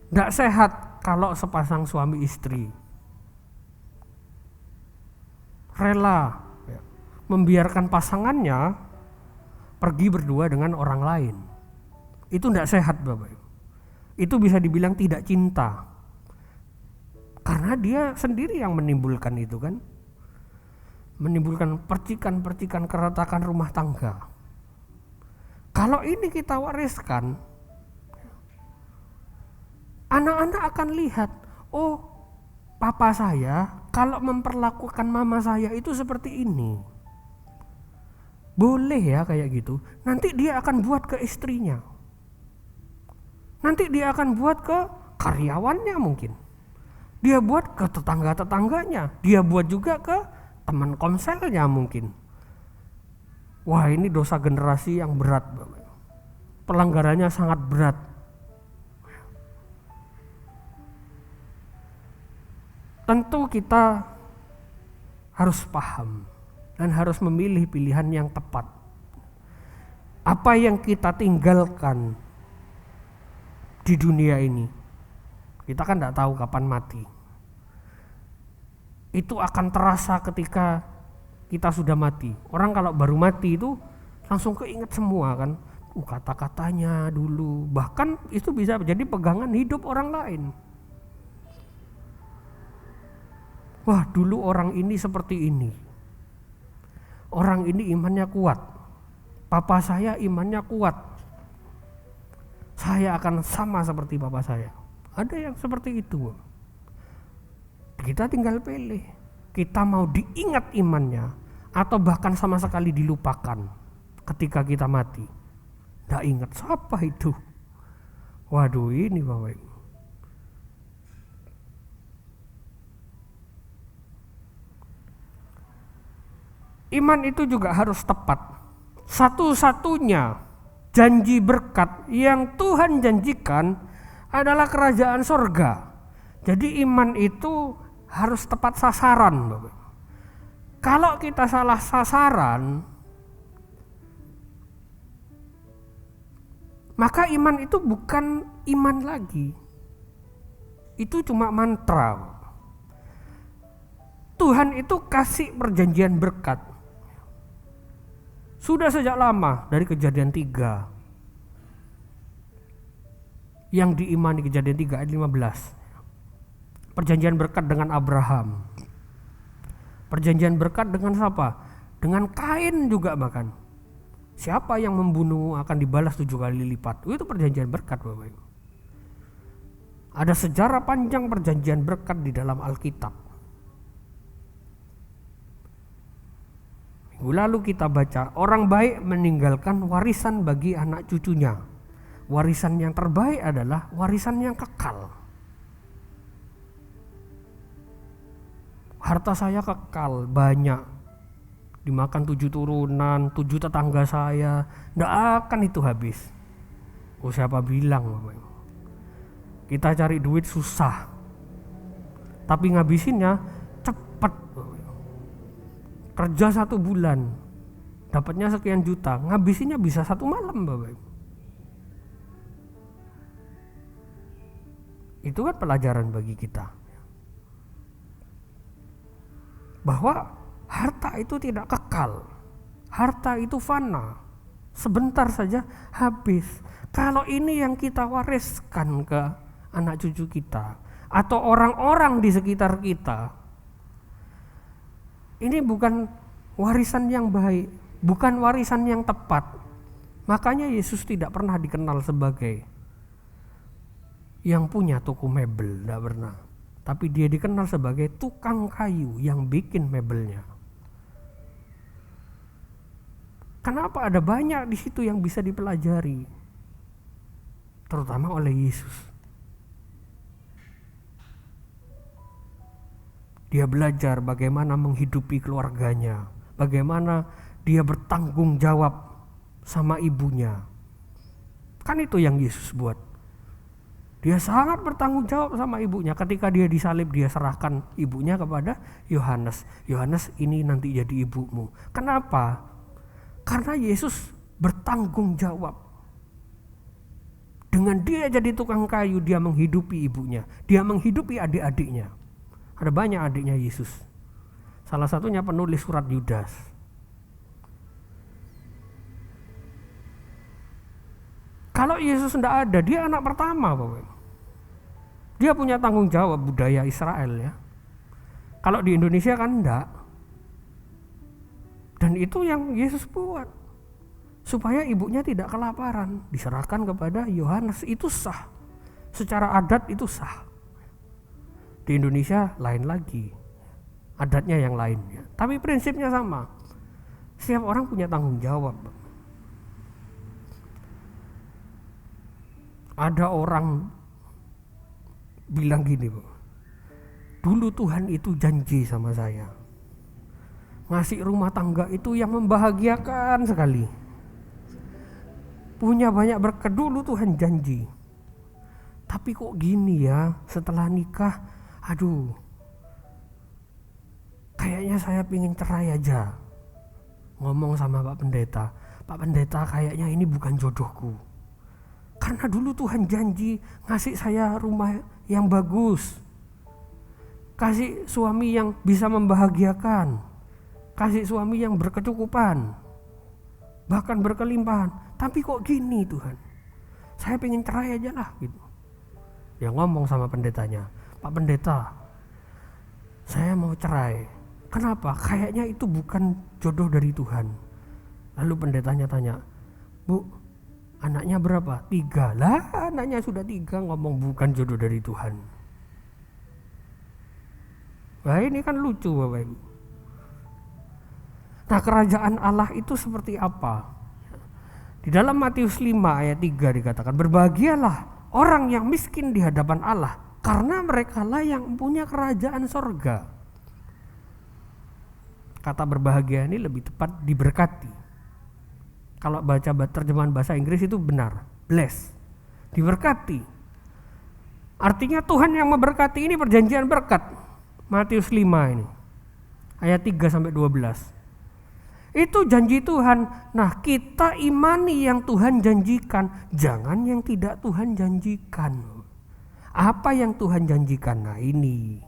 S3: Tidak sehat kalau sepasang suami istri rela membiarkan pasangannya pergi berdua dengan orang lain. Itu tidak sehat Bapak. Itu bisa dibilang tidak cinta. Karena dia sendiri yang menimbulkan itu kan. Menimbulkan percikan-percikan keretakan rumah tangga. Kalau ini kita wariskan, anak-anak akan lihat, oh papa saya kalau memperlakukan mama saya itu seperti ini. Boleh ya kayak gitu. Nanti dia akan buat ke istrinya. Nanti dia akan buat ke karyawannya mungkin. Dia buat ke tetangga-tetangganya. Dia buat juga ke teman komselnya mungkin. Wah, ini dosa generasi yang berat. Pelanggarannya sangat berat. Tentu kita harus paham dan harus memilih pilihan yang tepat. Apa yang kita tinggalkan di dunia ini, kita kan tidak tahu kapan mati. Itu akan terasa ketika kita sudah mati. Orang kalau baru mati itu langsung keinget semua kan, kata-katanya dulu. Bahkan itu bisa menjadi pegangan hidup orang lain. Wah, dulu orang ini seperti ini. Orang ini imannya kuat. Papa saya imannya kuat. Saya akan sama seperti papa saya. Ada yang seperti itu. Kita tinggal pilih. Kita mau diingat imannya atau bahkan sama sekali dilupakan ketika kita mati. Nggak ingat siapa itu. Waduh, ini Bapak Ibu. Iman itu juga harus tepat. Satu-satunya janji berkat yang Tuhan janjikan adalah kerajaan sorga. Jadi iman itu harus tepat sasaran, Bapak. Kalau kita salah sasaran, maka iman itu bukan iman lagi. Itu cuma mantra. Tuhan itu kasih perjanjian berkat. Sudah sejak lama dari Kejadian 3. Yang diimani Kejadian 3 ayat 15. Perjanjian berkat dengan Abraham. Perjanjian berkat dengan siapa? Dengan Kain juga bahkan. Siapa yang membunuh akan dibalas 7 kali lipat. Itu perjanjian berkat Bapak Ibu. Ada sejarah panjang perjanjian berkat di dalam Alkitab. Lalu kita baca, orang baik meninggalkan warisan bagi anak cucunya. Warisan yang terbaik adalah warisan yang kekal. Harta saya kekal, banyak. Dimakan 7 turunan, 7 tetangga saya. Nggak akan itu habis. Oh, siapa bilang Bapak Ibu? Kita cari duit susah. Tapi ngabisinnya cepat. Kerja 1 bulan, dapatnya sekian juta, ngabisinnya bisa 1 malam Bapak Ibu. Itu kan pelajaran bagi kita. Bahwa harta itu tidak kekal. Harta itu fana. Sebentar saja habis. Kalau ini yang kita wariskan ke anak cucu kita atau orang-orang di sekitar kita, ini bukan warisan yang baik, bukan warisan yang tepat. Makanya Yesus tidak pernah dikenal sebagai yang punya toko mebel, tidak pernah. Tapi dia dikenal sebagai tukang kayu yang bikin mebelnya. Kenapa? Ada banyak di situ yang bisa dipelajari, terutama oleh Yesus. Dia belajar bagaimana menghidupi keluarganya, bagaimana dia bertanggung jawab sama ibunya. Kan itu yang Yesus buat. Dia sangat bertanggung jawab sama ibunya. Ketika dia disalib, dia serahkan ibunya kepada Yohanes. Yohanes, ini nanti jadi ibumu. Kenapa? Karena Yesus bertanggung jawab. Dengan dia jadi tukang kayu, dia menghidupi ibunya. Dia menghidupi adik-adiknya. Ada banyak adiknya Yesus. Salah satunya penulis surat Yudas. Kalau Yesus tidak ada, dia anak pertama Bapak. Dia punya tanggung jawab budaya Israel ya. Kalau di Indonesia kan enggak. Dan itu yang Yesus buat. Supaya ibunya tidak kelaparan. Diserahkan kepada Yohanes, itu sah. Secara adat itu sah. Di Indonesia lain lagi. Adatnya yang lain ya. Tapi prinsipnya sama. Setiap orang punya tanggung jawab. Ada orang bilang gini, Bu. Dulu Tuhan itu janji sama saya. Ngasih rumah tangga itu yang membahagiakan sekali. Punya banyak berkat, dulu Tuhan janji. Tapi kok gini ya, setelah nikah, aduh, kayaknya saya pingin cerai aja. Ngomong sama Pak Pendeta kayaknya ini bukan jodohku. Karena dulu Tuhan janji ngasih saya rumah yang bagus. Kasih suami yang bisa membahagiakan. Kasih suami yang berkecukupan. Bahkan berkelimpahan. Tapi kok gini Tuhan? Saya pengen cerai aja lah gitu. Ya ngomong sama pendetanya, Pak Pendeta, saya mau cerai. Kenapa? Kayaknya itu bukan jodoh dari Tuhan. Lalu pendetanya tanya, Bu, anaknya berapa? 3. Lah anaknya sudah 3, ngomong bukan jodoh dari Tuhan. Wah ini kan lucu Bapak Ibu. Nah kerajaan Allah itu seperti apa? Di dalam Matius 5 ayat 3 dikatakan, berbahagialah orang yang miskin di hadapan Allah, karena merekalah yang punya kerajaan sorga. Kata berbahagia ini lebih tepat diberkati. Kalau baca terjemahan bahasa Inggris itu benar, bless, diberkati. Artinya Tuhan yang memberkati, ini perjanjian berkat. Matius 5 ini, ayat 3-12. Itu janji Tuhan. Nah kita imani yang Tuhan janjikan, jangan yang tidak Tuhan janjikan. Apa yang Tuhan janjikan? Nah ini.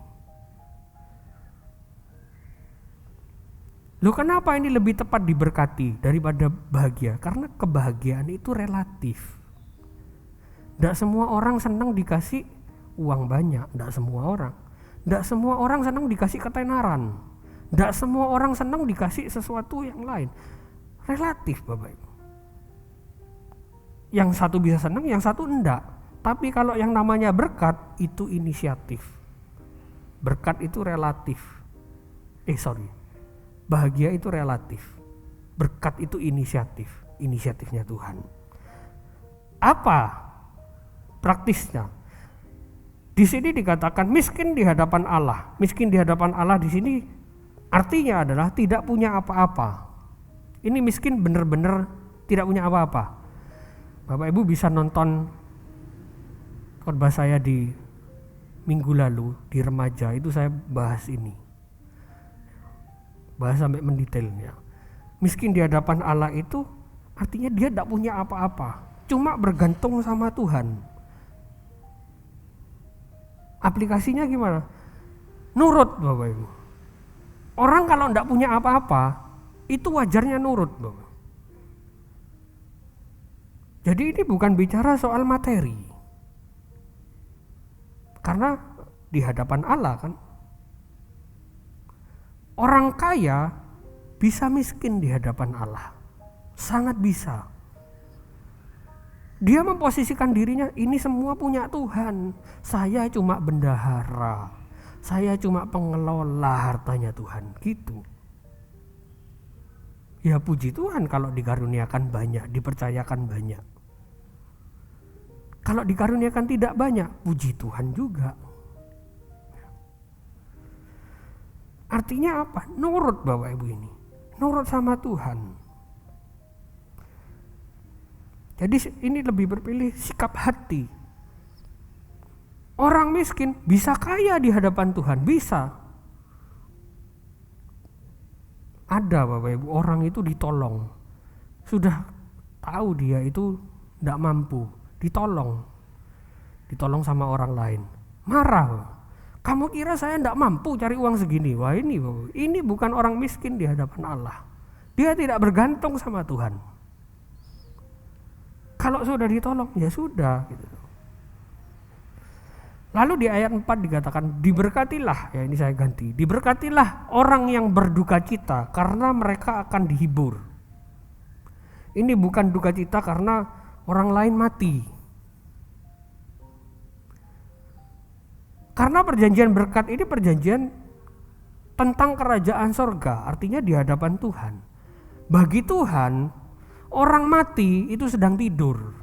S3: Loh kenapa ini lebih tepat diberkati daripada bahagia? Karena kebahagiaan itu relatif. Tidak semua orang senang dikasih uang banyak, tidak semua orang. Tidak semua orang senang dikasih ketenaran. Tidak semua orang senang dikasih sesuatu yang lain. Relatif Bapak Ibu. Yang satu bisa senang, yang satu enggak. Tapi kalau yang namanya berkat, itu inisiatif. Berkat itu relatif. Bahagia itu relatif. Berkat itu inisiatif. Inisiatifnya Tuhan. Apa praktisnya? Di sini dikatakan miskin di hadapan Allah. Miskin di hadapan Allah di sini artinya adalah tidak punya apa-apa. Ini miskin benar-benar tidak punya apa-apa. Bapak Ibu bisa nonton khotbah saya di minggu lalu di remaja, itu saya bahas ini. Bahas sampai mendetailnya. Miskin di hadapan Allah itu artinya dia tidak punya apa-apa. Cuma bergantung sama Tuhan. Aplikasinya gimana? Nurut Bapak Ibu. Orang kalau tidak punya apa-apa, itu wajarnya nurut Bapak. Jadi ini bukan bicara soal materi. Karena di hadapan Allah kan, orang kaya bisa miskin di hadapan Allah. Sangat bisa. Dia memposisikan dirinya, ini semua punya Tuhan. Saya cuma bendahara. Saya cuma pengelola hartanya Tuhan. Gitu. Ya puji Tuhan kalau dikaruniakan banyak, dipercayakan banyak. Kalau dikaruniakan tidak banyak, puji Tuhan juga. Artinya apa? Nurut Bapak Ibu ini. Nurut sama Tuhan. Jadi ini lebih berpilih sikap hati. Orang miskin bisa kaya di hadapan Tuhan, bisa. Ada Bapak Ibu, orang itu ditolong. Sudah tahu dia itu tidak mampu, ditolong. Ditolong sama orang lain. Marah. Kamu kira saya tidak mampu cari uang segini? Wah ini bukan orang miskin di hadapan Allah. Dia tidak bergantung sama Tuhan. Kalau sudah ditolong, ya sudah. Gitu. Lalu di ayat 4 dikatakan, diberkatilah, ya ini saya ganti, diberkatilah orang yang berduka cita karena mereka akan dihibur. Ini bukan duka cita karena orang lain mati. Karena perjanjian berkat ini perjanjian tentang kerajaan sorga, artinya di hadapan Tuhan. Bagi Tuhan, orang mati itu sedang tidur.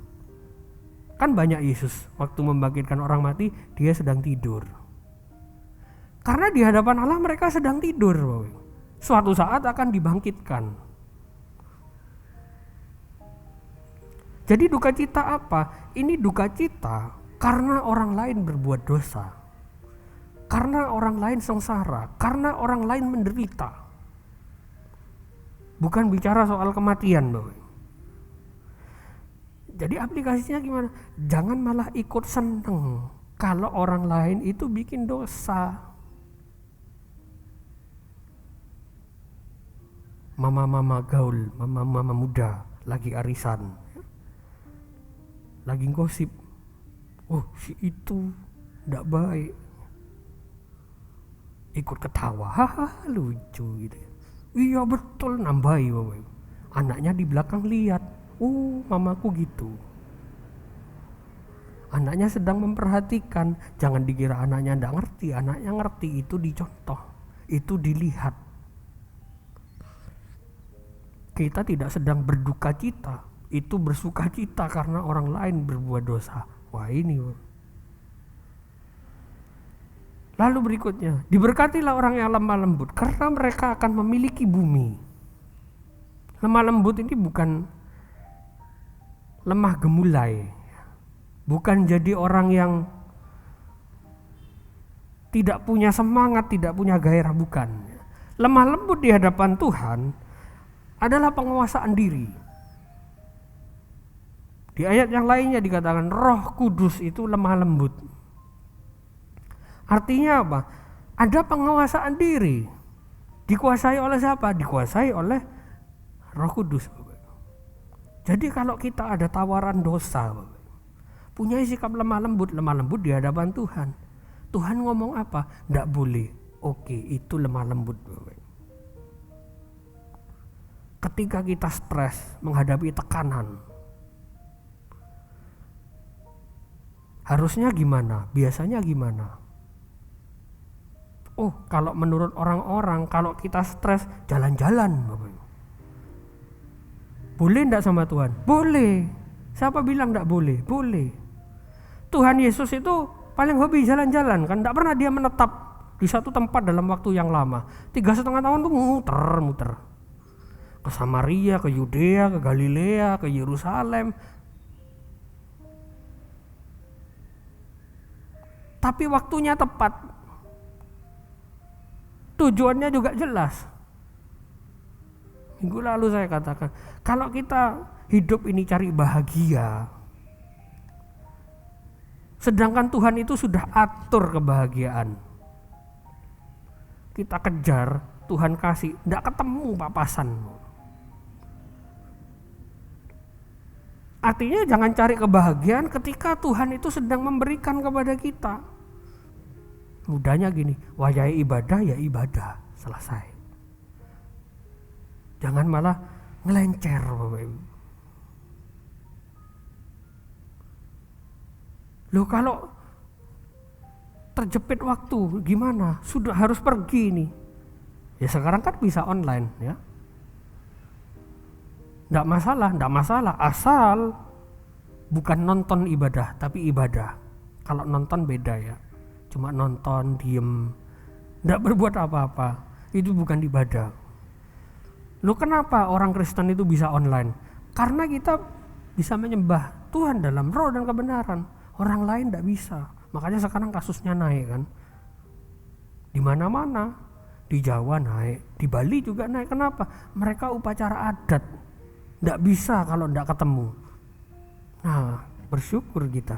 S3: Kan banyak Yesus waktu membangkitkan orang mati, dia sedang tidur. Karena di hadapan Allah mereka sedang tidur. Suatu saat akan dibangkitkan. Jadi duka cita apa? Ini duka cita karena orang lain berbuat dosa. Karena orang lain sengsara, karena orang lain menderita. Bukan bicara soal kematian, Bapak. Jadi aplikasinya gimana? Jangan malah ikut seneng kalau orang lain itu bikin dosa. Mama-mama gaul, mama-mama muda lagi arisan, lagi gosip. Oh, si itu enggak baik. Ikut ketawa, haha lucu gitu. Iya betul, nambahi Bapak. Anaknya di belakang lihat. Mamaku gitu. Anaknya sedang memperhatikan. Jangan dikira anaknya enggak ngerti. Anaknya ngerti, itu dicontoh, itu dilihat. Kita tidak sedang berduka cita, itu bersuka cita karena orang lain berbuat dosa. Wah ini. Lalu berikutnya, diberkatilah orang yang lemah lembut karena mereka akan memiliki bumi. Lemah lembut ini bukan lemah gemulai, bukan jadi orang yang tidak punya semangat, tidak punya gairah, bukan. Lemah lembut di hadapan Tuhan adalah penguasaan diri. Di ayat yang lainnya dikatakan Roh Kudus itu lemah lembut. Artinya apa? Ada penguasaan diri. Dikuasai oleh siapa? Dikuasai oleh Roh Kudus. Jadi kalau kita ada tawaran dosa, punya sikap lemah lembut di hadapan Tuhan. Tuhan ngomong apa? Nggak boleh. Oke, itu lemah lembut. Ketika kita stres, menghadapi tekanan, harusnya gimana? Biasanya gimana? Oh, kalau menurut orang-orang, kalau kita stres, jalan-jalan. Boleh enggak sama Tuhan? Boleh. Siapa bilang enggak boleh? Boleh. Tuhan Yesus itu paling hobi jalan-jalan kan, enggak pernah dia menetap di satu tempat dalam waktu yang lama. 3,5 tahun tuh muter-muter. Ke Samaria, ke Yudea, ke Galilea, ke Yerusalem. Tapi waktunya tepat. Tujuannya juga jelas. Minggu lalu saya katakan, kalau kita hidup ini cari bahagia, sedangkan Tuhan itu sudah atur kebahagiaan, kita kejar, Tuhan kasih, tidak ketemu papasan. Artinya jangan cari kebahagiaan ketika Tuhan itu sedang memberikan kepada kita. Mudahnya gini, wajah ibadah ya ibadah, selesai. Jangan malah ngelencer, Bapak Ibu. Loh kalau terjepit waktu gimana? Sudah harus pergi nih. Ya sekarang kan bisa online ya. Nggak masalah, asal bukan nonton ibadah, tapi ibadah. Kalau nonton beda ya, cuma nonton, diem, nggak berbuat apa-apa, itu bukan ibadah. Loh kenapa orang Kristen itu bisa online? Karena kita bisa menyembah Tuhan dalam roh dan kebenaran. Orang lain tidak bisa. Makanya sekarang kasusnya naik kan. Di mana-mana, di Jawa naik, di Bali juga naik. Kenapa? Mereka upacara adat. Tidak bisa kalau tidak ketemu. Nah, bersyukur kita.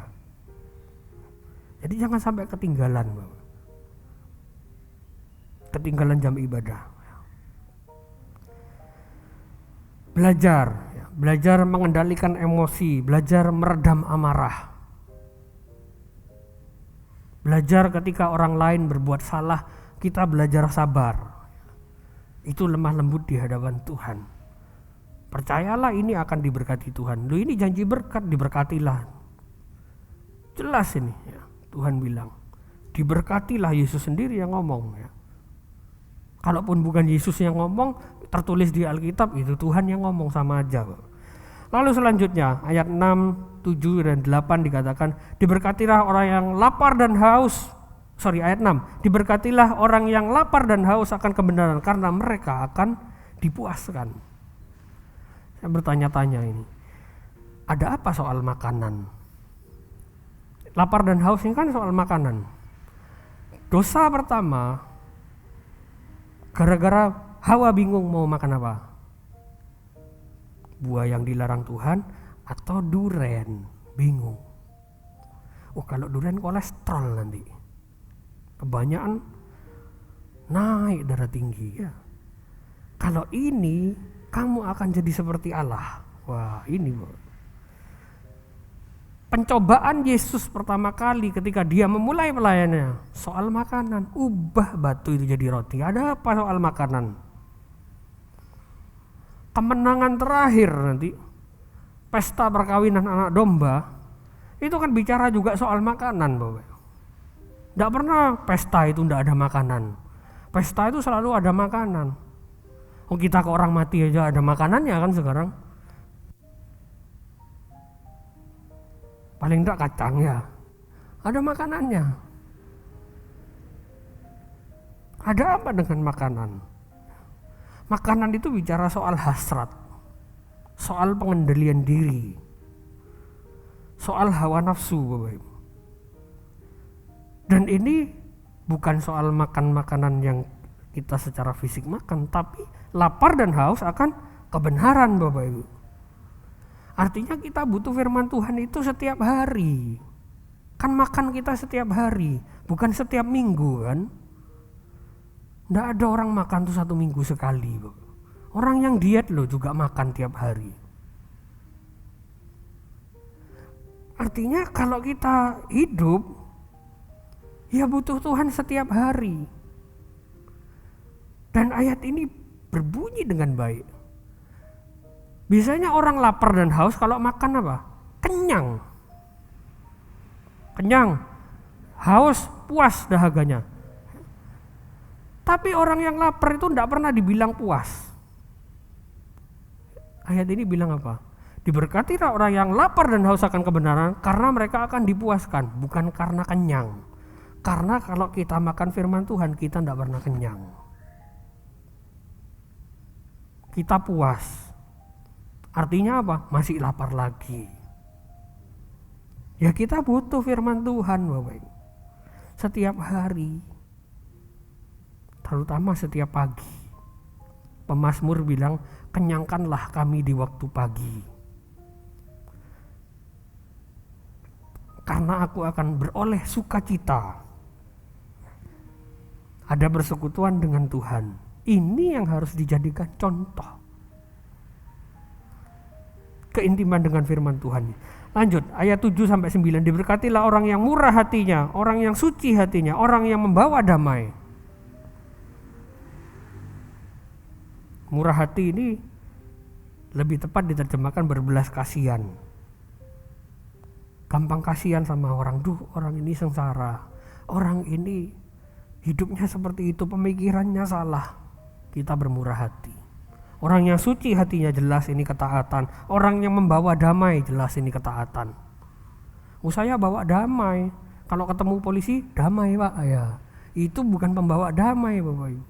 S3: Jadi jangan sampai ketinggalan. Ketinggalan jam ibadah. Belajar mengendalikan emosi, belajar meredam amarah. Belajar ketika orang lain berbuat salah, kita belajar sabar. Itu lemah lembut di hadapan Tuhan. Percayalah ini akan diberkati Tuhan. Loh, ini janji berkat, diberkatilah. Jelas ini ya, Tuhan bilang. Diberkatilah, Yesus sendiri yang ngomong ya. Kalaupun bukan Yesus yang ngomong, tertulis di Alkitab, itu Tuhan yang ngomong, sama aja. Lalu selanjutnya ayat 6, 7 dan 8 dikatakan, diberkatilah orang yang lapar dan haus. Ayat 6, diberkatilah orang yang lapar dan haus akan kebenaran, karena mereka akan dipuaskan. Saya bertanya-tanya ini, ada apa soal makanan? Lapar dan haus ini kan soal makanan. Dosa pertama, gara-gara Hawa bingung mau makan apa. Buah yang dilarang Tuhan atau duren, bingung. Oh, kalau duren kolesterol nanti. Kebanyakan naik darah tinggi ya. Kalau ini kamu akan jadi seperti Allah. Wah, ini pencobaan Yesus pertama kali ketika dia memulai pelayanannya soal makanan. Ubah batu itu jadi roti. Ada apa soal makanan? Kemenangan terakhir nanti, pesta perkawinan anak domba, itu kan bicara juga soal makanan, Bapak. Tidak pernah pesta itu tidak ada makanan. Pesta itu selalu ada makanan. Oh, kita ke orang mati aja ada makanannya kan sekarang. Paling tidak kacang ya, ada makanannya. Ada apa dengan makanan? Makanan itu bicara soal hasrat, soal pengendalian diri, soal hawa nafsu, Bapak Ibu. Dan ini bukan soal makan makanan yang kita secara fisik makan, tapi lapar dan haus akan kebenaran, Bapak Ibu. Artinya kita butuh firman Tuhan itu setiap hari. Kan makan kita setiap hari, bukan setiap minggu kan. Tidak ada orang makan tuh 1 minggu sekali. Orang yang diet loh juga makan tiap hari. Artinya kalau kita hidup, ya butuh Tuhan setiap hari. Dan ayat ini berbunyi dengan baik. Biasanya orang lapar dan haus kalau makan apa? Kenyang. Kenyang, haus, puas dahaganya. Tapi orang yang lapar itu tidak pernah dibilang puas. Ayat ini bilang apa? Diberkatilah orang yang lapar dan haus akan kebenaran, karena mereka akan dipuaskan, bukan karena kenyang. Karena kalau kita makan firman Tuhan, kita tidak pernah kenyang. Kita puas. Artinya apa? Masih lapar lagi. Ya kita butuh firman Tuhan, Bapak Ibu. Setiap hari. Terutama setiap pagi. Pemazmur bilang, kenyangkanlah kami di waktu pagi. Karena aku akan beroleh sukacita. Ada bersekutuan dengan Tuhan. Ini yang harus dijadikan contoh. Keintiman dengan firman Tuhan. Lanjut, ayat 7-9. Diberkatilah orang yang murah hatinya, orang yang suci hatinya, orang yang membawa damai. Murah hati ini lebih tepat diterjemahkan berbelas kasihan. Gampang kasihan sama orang, orang ini sengsara, orang ini hidupnya seperti itu, pemikirannya salah. Kita bermurah hati. Orang yang suci hatinya, jelas ini ketaatan. Orang yang membawa damai, jelas ini ketaatan. Saya bawa damai. Kalau ketemu polisi, damai Pak. Ya, itu bukan pembawa damai, Bapak Ibu.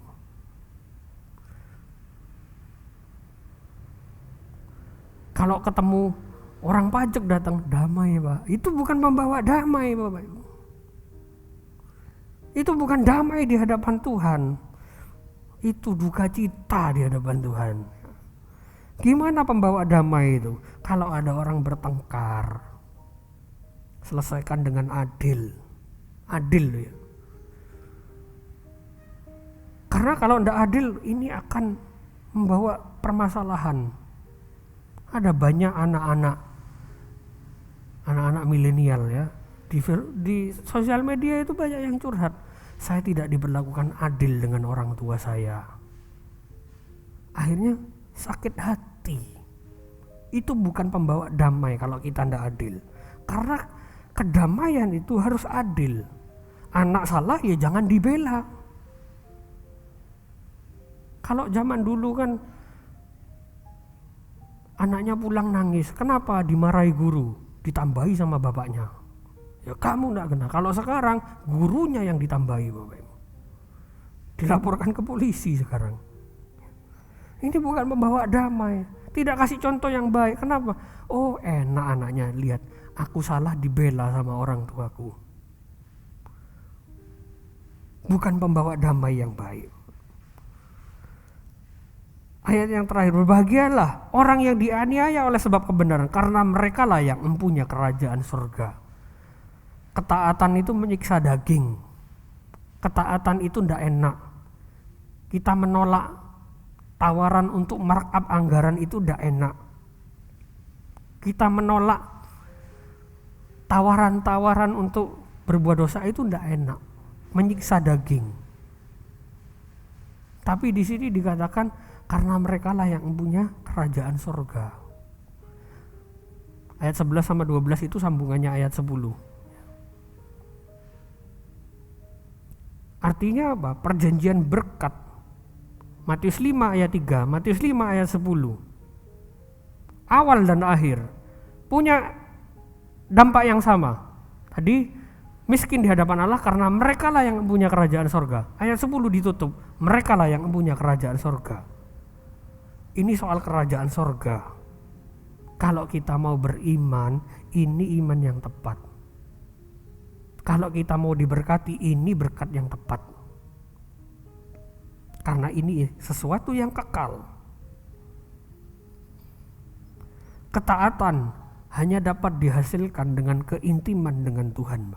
S3: Kalau ketemu orang pajak datang, damai Pak. Itu bukan membawa damai, Bapak Ibu. Itu bukan damai di hadapan Tuhan. Itu duka cita di hadapan Tuhan. Gimana pembawa damai itu? Kalau ada orang bertengkar, selesaikan dengan adil. Adil ya. Karena kalau tidak adil, ini akan membawa permasalahan. Ada banyak anak-anak milenial ya, Di sosial media itu banyak yang curhat. Saya tidak diperlakukan adil dengan orang tua saya. Akhirnya sakit hati. Itu bukan pembawa damai kalau kita tidak adil. Karena kedamaian itu harus adil. Anak salah ya jangan dibela. Kalau zaman dulu kan anaknya pulang nangis, kenapa dimarahi guru? Ditambahi sama bapaknya. Ya kamu enggak kena. Kalau sekarang gurunya yang ditambahi Bapak Ibu. Dilaporkan ke polisi sekarang. Ini bukan membawa damai. Tidak kasih contoh yang baik. Kenapa? Oh enak anaknya, lihat aku salah dibela sama orang tuaku. Bukan pembawa damai yang baik. Ayat yang terakhir, berbahagialah orang yang dianiaya oleh sebab kebenaran, karena mereka lah yang mempunyai kerajaan surga. Ketaatan itu menyiksa daging. Ketaatan itu tidak enak. Kita menolak tawaran untuk markup anggaran itu tidak enak. Kita menolak tawaran-tawaran untuk berbuat dosa itu tidak enak. Menyiksa daging. Tapi di sini dikatakan karena mereka lah yang mempunyai kerajaan surga. Ayat 11 sama 12 itu sambungannya ayat 10. Artinya apa? Perjanjian berkat. Matius 5 ayat 3, Matius 5 ayat 10. Awal dan akhir punya dampak yang sama. Tadi miskin di hadapan Allah karena mereka lah yang punya kerajaan surga. Ayat 10 ditutup, mereka lah yang punya kerajaan surga. Ini soal kerajaan surga. Kalau kita mau beriman, ini iman yang tepat. Kalau kita mau diberkati, ini berkat yang tepat. Karena ini sesuatu yang kekal. Ketaatan hanya dapat dihasilkan dengan keintiman dengan Tuhan.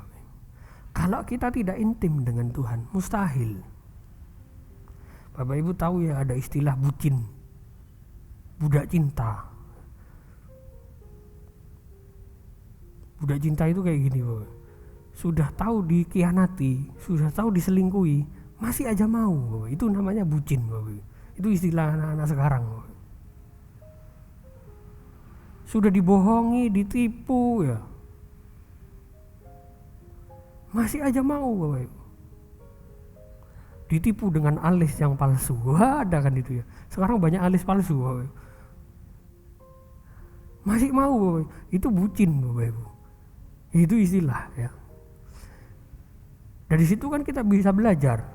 S3: Kalau kita tidak intim dengan Tuhan, mustahil. Bapak Ibu tahu ya ada istilah bucin, budak cinta. Budak cinta itu kayak gini Bapak. Sudah tahu dikhianati, sudah tahu diselingkuhi, masih aja mau Bapak. Itu namanya bucin Bapak. Itu istilah anak-anak sekarang Bapak. Sudah dibohongi, ditipu ya, masih aja mau Bapak Ibu. Ditipu dengan alis yang palsu. Wah, ada kan itu ya. Sekarang banyak alis palsu Bapak Ibu. Masih mau Bapak Ibu. Itu bucin Bapak Ibu. Itu istilah ya. Dari situ kan kita bisa belajar.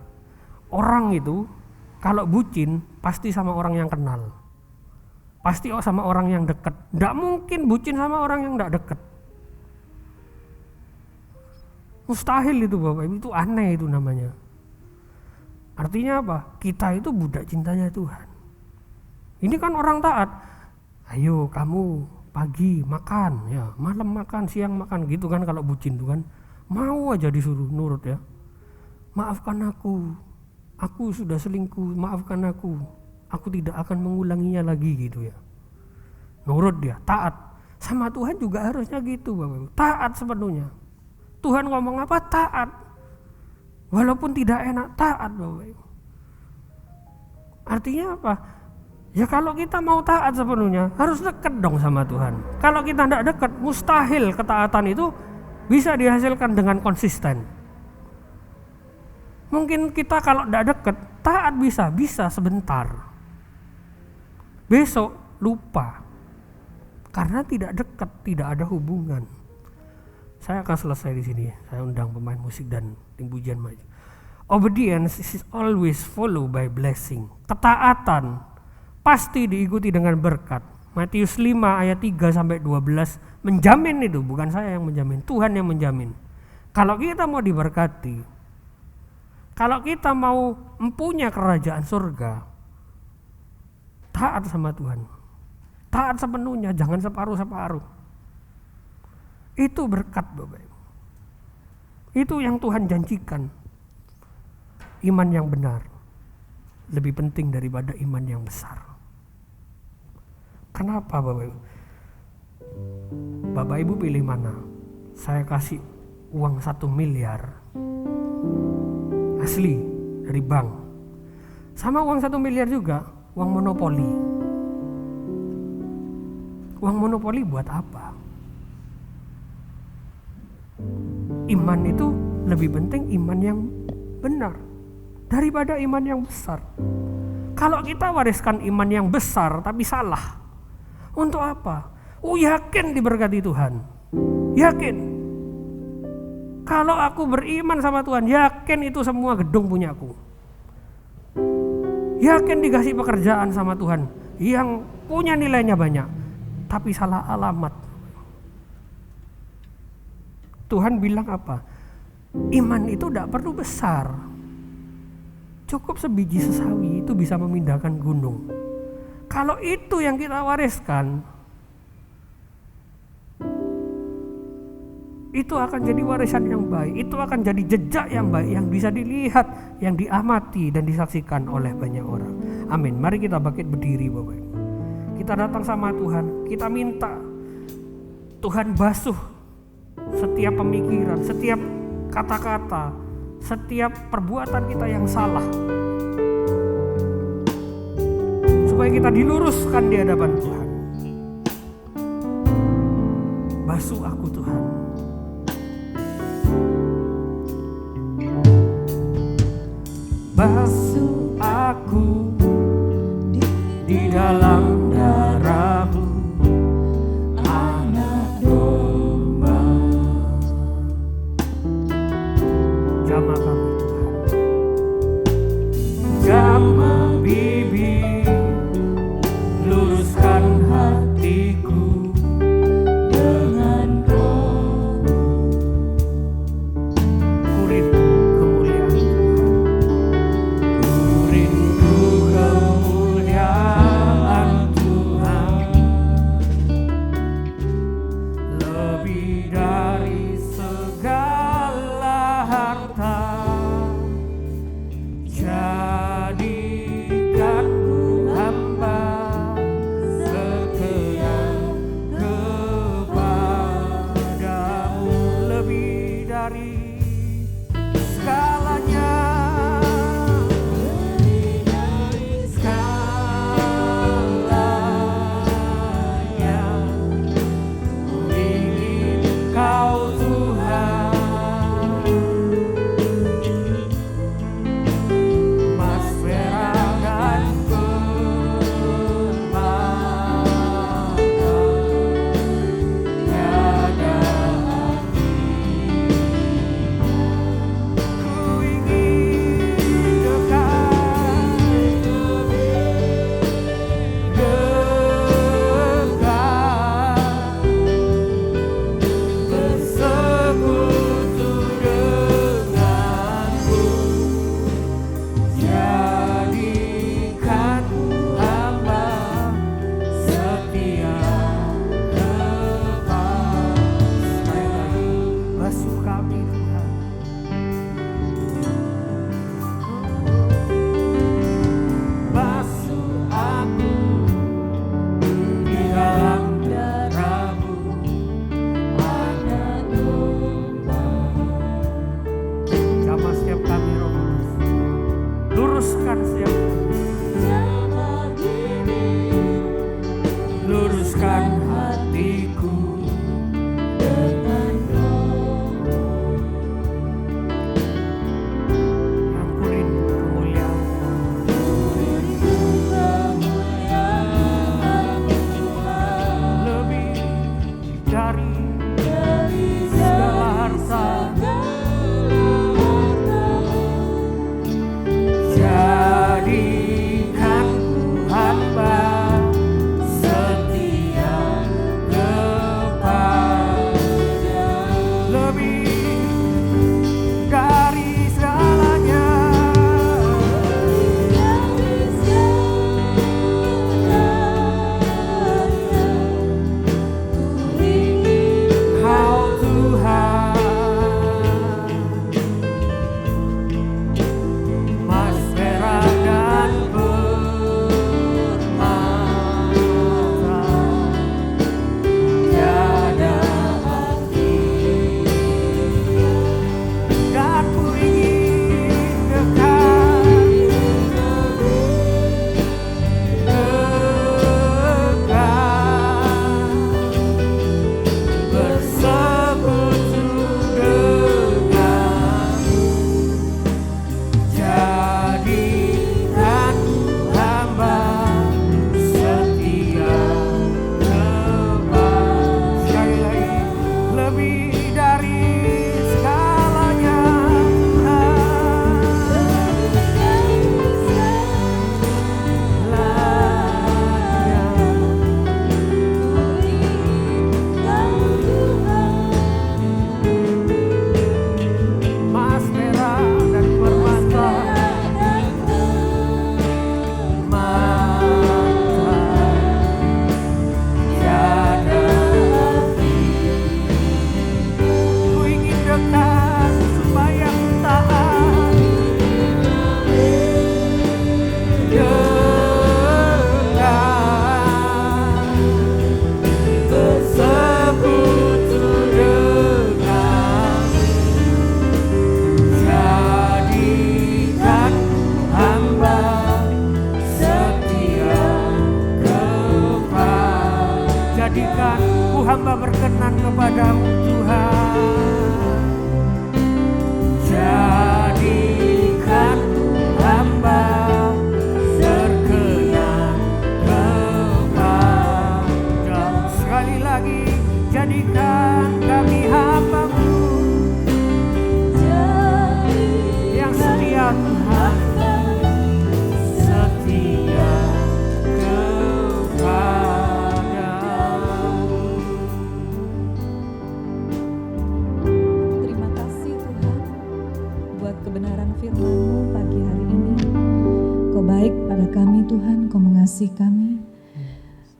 S3: Orang itu kalau bucin pasti sama orang yang kenal. Pasti sama orang yang dekat. Tidak mungkin bucin sama orang yang tidak dekat. Mustahil itu Bapak Ibu, itu aneh itu namanya. Artinya apa? Kita itu budak cintanya Tuhan. Ini kan orang taat. Ayo kamu pagi makan, ya malam makan, siang makan gitu kan kalau bucin tuh kan. Mau aja disuruh nurut ya. Maafkan aku sudah selingkuh, maafkan aku tidak akan mengulanginya lagi gitu ya. Nurut dia, taat. Sama Tuhan juga harusnya gitu Bapak Ibu. Taat sepenuhnya. Tuhan ngomong apa? Taat. Walaupun tidak enak, taat Bapak Ibu. Artinya apa? Ya kalau kita mau taat sepenuhnya, harus dekat dong sama Tuhan. Kalau kita tidak dekat, mustahil ketaatan itu bisa dihasilkan dengan konsisten. Mungkin kita kalau tidak dekat, taat bisa sebentar. Besok lupa. Karena tidak dekat, tidak ada hubungan. Saya akan selesai di sini. Saya undang pemain musik dan tim pujian maju. Obedience is always followed by blessing. Ketaatan pasti diikuti dengan berkat. Matius 5 ayat 3 sampai 12 menjamin itu, bukan saya yang menjamin, Tuhan yang menjamin. Kalau kita mau diberkati, kalau kita mau mempunyai kerajaan surga, taat sama Tuhan. Taat sepenuhnya, jangan separuh-separuh. Itu berkat Bapak Ibu. Itu yang Tuhan janjikan. Iman yang benar lebih penting daripada iman yang besar. Kenapa Bapak Ibu? Bapak Ibu pilih mana? Saya kasih uang 1 miliar asli dari bank, sama uang 1 miliar juga uang monopoli. Uang monopoli buat apa? Iman itu lebih penting, iman yang benar daripada iman yang besar. Kalau kita wariskan iman yang besar tapi salah, untuk apa? Yakin diberkati Tuhan, yakin. Kalau aku beriman sama Tuhan, yakin itu semua gedung punyaku. Yakin dikasih pekerjaan sama Tuhan yang punya nilainya banyak, tapi salah alamat. Tuhan bilang apa? Iman itu tidak perlu besar. Cukup sebiji sesawi itu bisa memindahkan gunung. Kalau itu yang kita wariskan, itu akan jadi warisan yang baik, itu akan jadi jejak yang baik, yang bisa dilihat, yang diamati dan disaksikan oleh banyak orang. Amin. Mari kita bangkit berdiri Bapak Ibu. Kita datang sama Tuhan, kita minta Tuhan basuh setiap pemikiran, setiap kata-kata, setiap perbuatan kita yang salah, supaya kita diluruskan di hadapan Tuhan. Basuh aku Tuhan. Basuh aku di dalam darah-Mu, Anak Domba. Jamah kami Tuhan, jamah bibir, luruskan hatiku dengan Roh-Mu. Ku rindu kemuliaan Tuhan, ku rindu kemuliaan Tuhan, lebih dari segala harta. Jadikan ku hamba setia kepadamu, lebih dari segalanya, lebih dari segalanya. Ku ingin Kau Tuhan, emas, perak, dan permata, tiada ku ingin dekat, bersekutu denganmu. Jadikan ku hamba setia kepadamu. Basuh kami Tuhan, basuh aku di dalam darah-Mu, Anak Domba. Jamah setiap kami Roh Kudus, luruskan setiap luruskan hatiku dengan Roh-Mu. Yang ku rindu kemuliaan Tuhan, lebih dari segala harta. Jadikan ku hamba setia jadikan ku hamba berkenan kepadamu Tuhan. Jadikan hamba berkenan kepadamu. Sekali lagi, jadikan kami hamba-Mu yang setia Tuhan, setia kepadamu.
S1: Terima kasih Tuhan buat kebenaran firman-Mu pagi hari ini. Kau baik pada kami Tuhan, Kau mengasihi kami.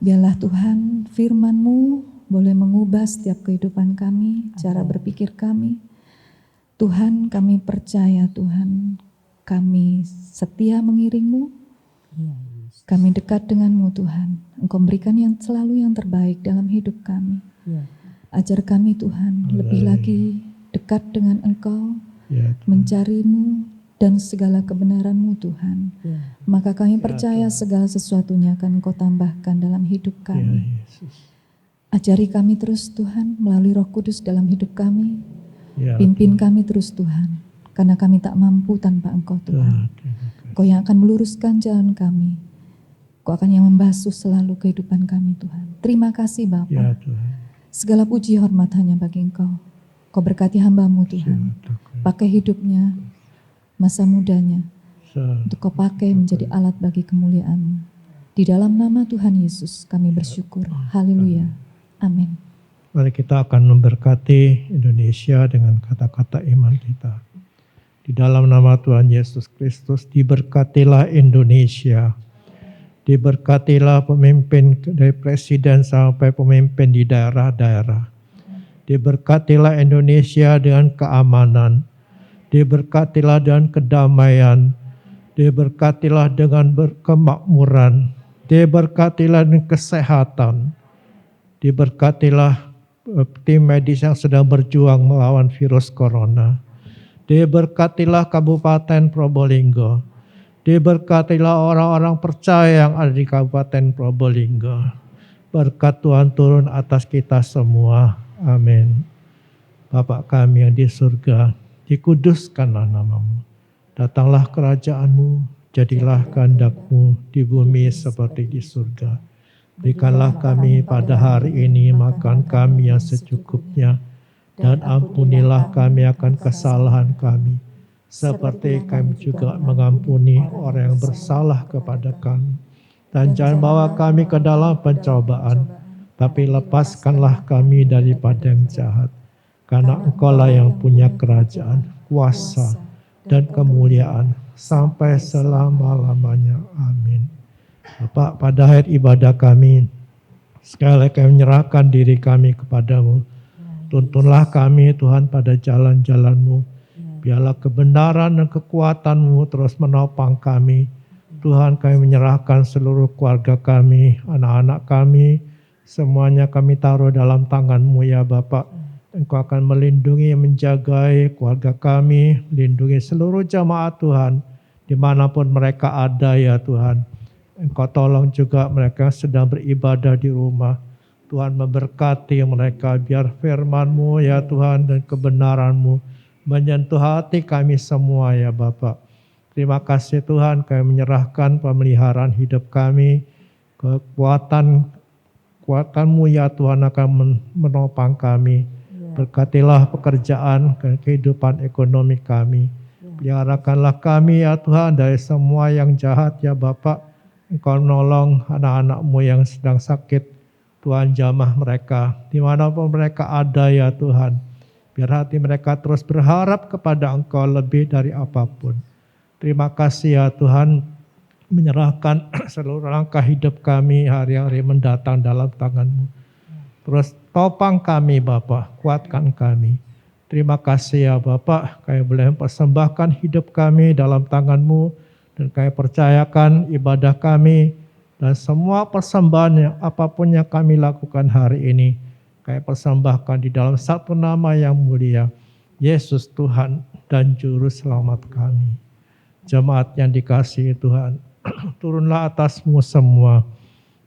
S1: Biarlah Tuhan firman-Mu boleh mengubah setiap kehidupan kami, cara berpikir kami. Tuhan, kami percaya Tuhan, kami setia mengiring-Mu. Kami dekat dengan-Mu Tuhan. Engkau berikan yang selalu yang terbaik dalam hidup kami. Ajar kami Tuhan lebih lagi dekat dengan Engkau, mencari-Mu dan segala kebenaran-Mu Tuhan. Maka kami percaya segala sesuatunya akan Engkau tambahkan dalam hidup kami. Ajari kami terus Tuhan melalui Roh Kudus dalam hidup kami. Pimpin kami terus Tuhan, karena kami tak mampu tanpa Engkau Tuhan. Engkau yang akan meluruskan jalan kami. Engkau akan yang membasuh selalu kehidupan kami Tuhan. Terima kasih Bapa. Segala puji hormat hanya bagi Engkau. Kau berkati hamba-Mu Tuhan. Pakai hidupnya, masa mudanya, untuk Kau pakai menjadi alat bagi kemuliaan-Mu. Di dalam nama Tuhan Yesus kami bersyukur. Haleluya. Amin.
S4: Mari kita akan memberkati Indonesia dengan kata-kata iman kita. Di dalam nama Tuhan Yesus Kristus, diberkatilah Indonesia. Diberkatilah pemimpin dari presiden sampai pemimpin di daerah-daerah. Diberkatilah Indonesia dengan keamanan. Diberkatilah dengan kedamaian. Diberkatilah dengan kemakmuran. Diberkatilah dengan kesehatan. Diberkatilah tim medis yang sedang berjuang melawan virus corona. Diberkatilah Kabupaten Probolinggo. Diberkatilah orang-orang percaya yang ada di Kabupaten Probolinggo. Berkat Tuhan turun atas kita semua. Amin. Bapa kami yang di surga, dikuduskanlah nama-Mu. Datanglah kerajaan-Mu, jadilah kehendak-Mu di bumi seperti di surga. Berikanlah kami pada hari ini makan kami yang secukupnya, dan ampunilah kami akan kesalahan kami, seperti kami juga mengampuni orang yang bersalah kepada kami. Dan jangan bawa kami ke dalam pencobaan, tapi lepaskanlah kami daripada yang jahat. Karena Engkau-lah yang punya kerajaan, kuasa, dan kemuliaan sampai selama-lamanya. Amin. Bapak, pada akhir ibadah kami, sekali lagi kami menyerahkan diri kami kepadamu. Tuntunlah kami Tuhan pada jalan-jalan-Mu. Biarlah kebenaran dan kekuatan-Mu terus menopang kami. Tuhan, kami menyerahkan seluruh keluarga kami, anak-anak kami, semuanya kami taruh dalam tangan-Mu ya Bapak. Engkau akan melindungi, menjagai keluarga kami, lindungi seluruh jamaat Tuhan, dimanapun mereka ada ya Tuhan. Engkau tolong juga mereka sedang beribadah di rumah. Tuhan memberkati mereka, biar firman-Mu ya Tuhan dan kebenaran-Mu menyentuh hati kami semua ya Bapak. Terima kasih Tuhan, kami menyerahkan pemeliharaan hidup kami, kekuatan-Mu ya Tuhan akan menopang kami. Berkatilah pekerjaan dan kehidupan ekonomi kami. Peliharakanlah kami ya Tuhan dari semua yang jahat ya Bapak. Engkau menolong anak-anak-Mu yang sedang sakit. Tuhan jamah mereka. Dimanapun mereka ada ya Tuhan. Biar hati mereka terus berharap kepada Engkau lebih dari apapun. Terima kasih ya Tuhan. Menyerahkan seluruh langkah hidup kami hari-hari mendatang dalam tangan-Mu. Terus topang kami Bapa, kuatkan kami. Terima kasih ya Bapak. Kami boleh mempersembahkan hidup kami dalam tangan-Mu. Dan kami percayakan ibadah kami dan semua persembahan yang apapun yang kami lakukan hari ini, kami persembahkan di dalam satu nama yang mulia, Yesus Tuhan dan Juru Selamat kami. Jemaat yang dikasihi Tuhan, turunlah atas-Mu semua.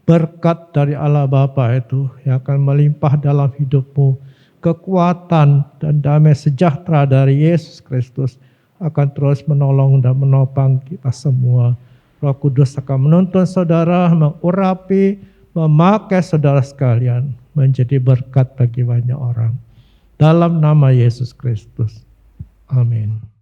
S4: berkat dari Allah Bapa itu yang akan melimpah dalam hidupmu, kekuatan dan damai sejahtera dari Yesus Kristus akan terus menolong dan menopang kita semua. Roh Kudus akan menuntun saudara, mengurapi, memakai saudara sekalian menjadi berkat bagi banyak orang. Dalam nama Yesus Kristus. Amin.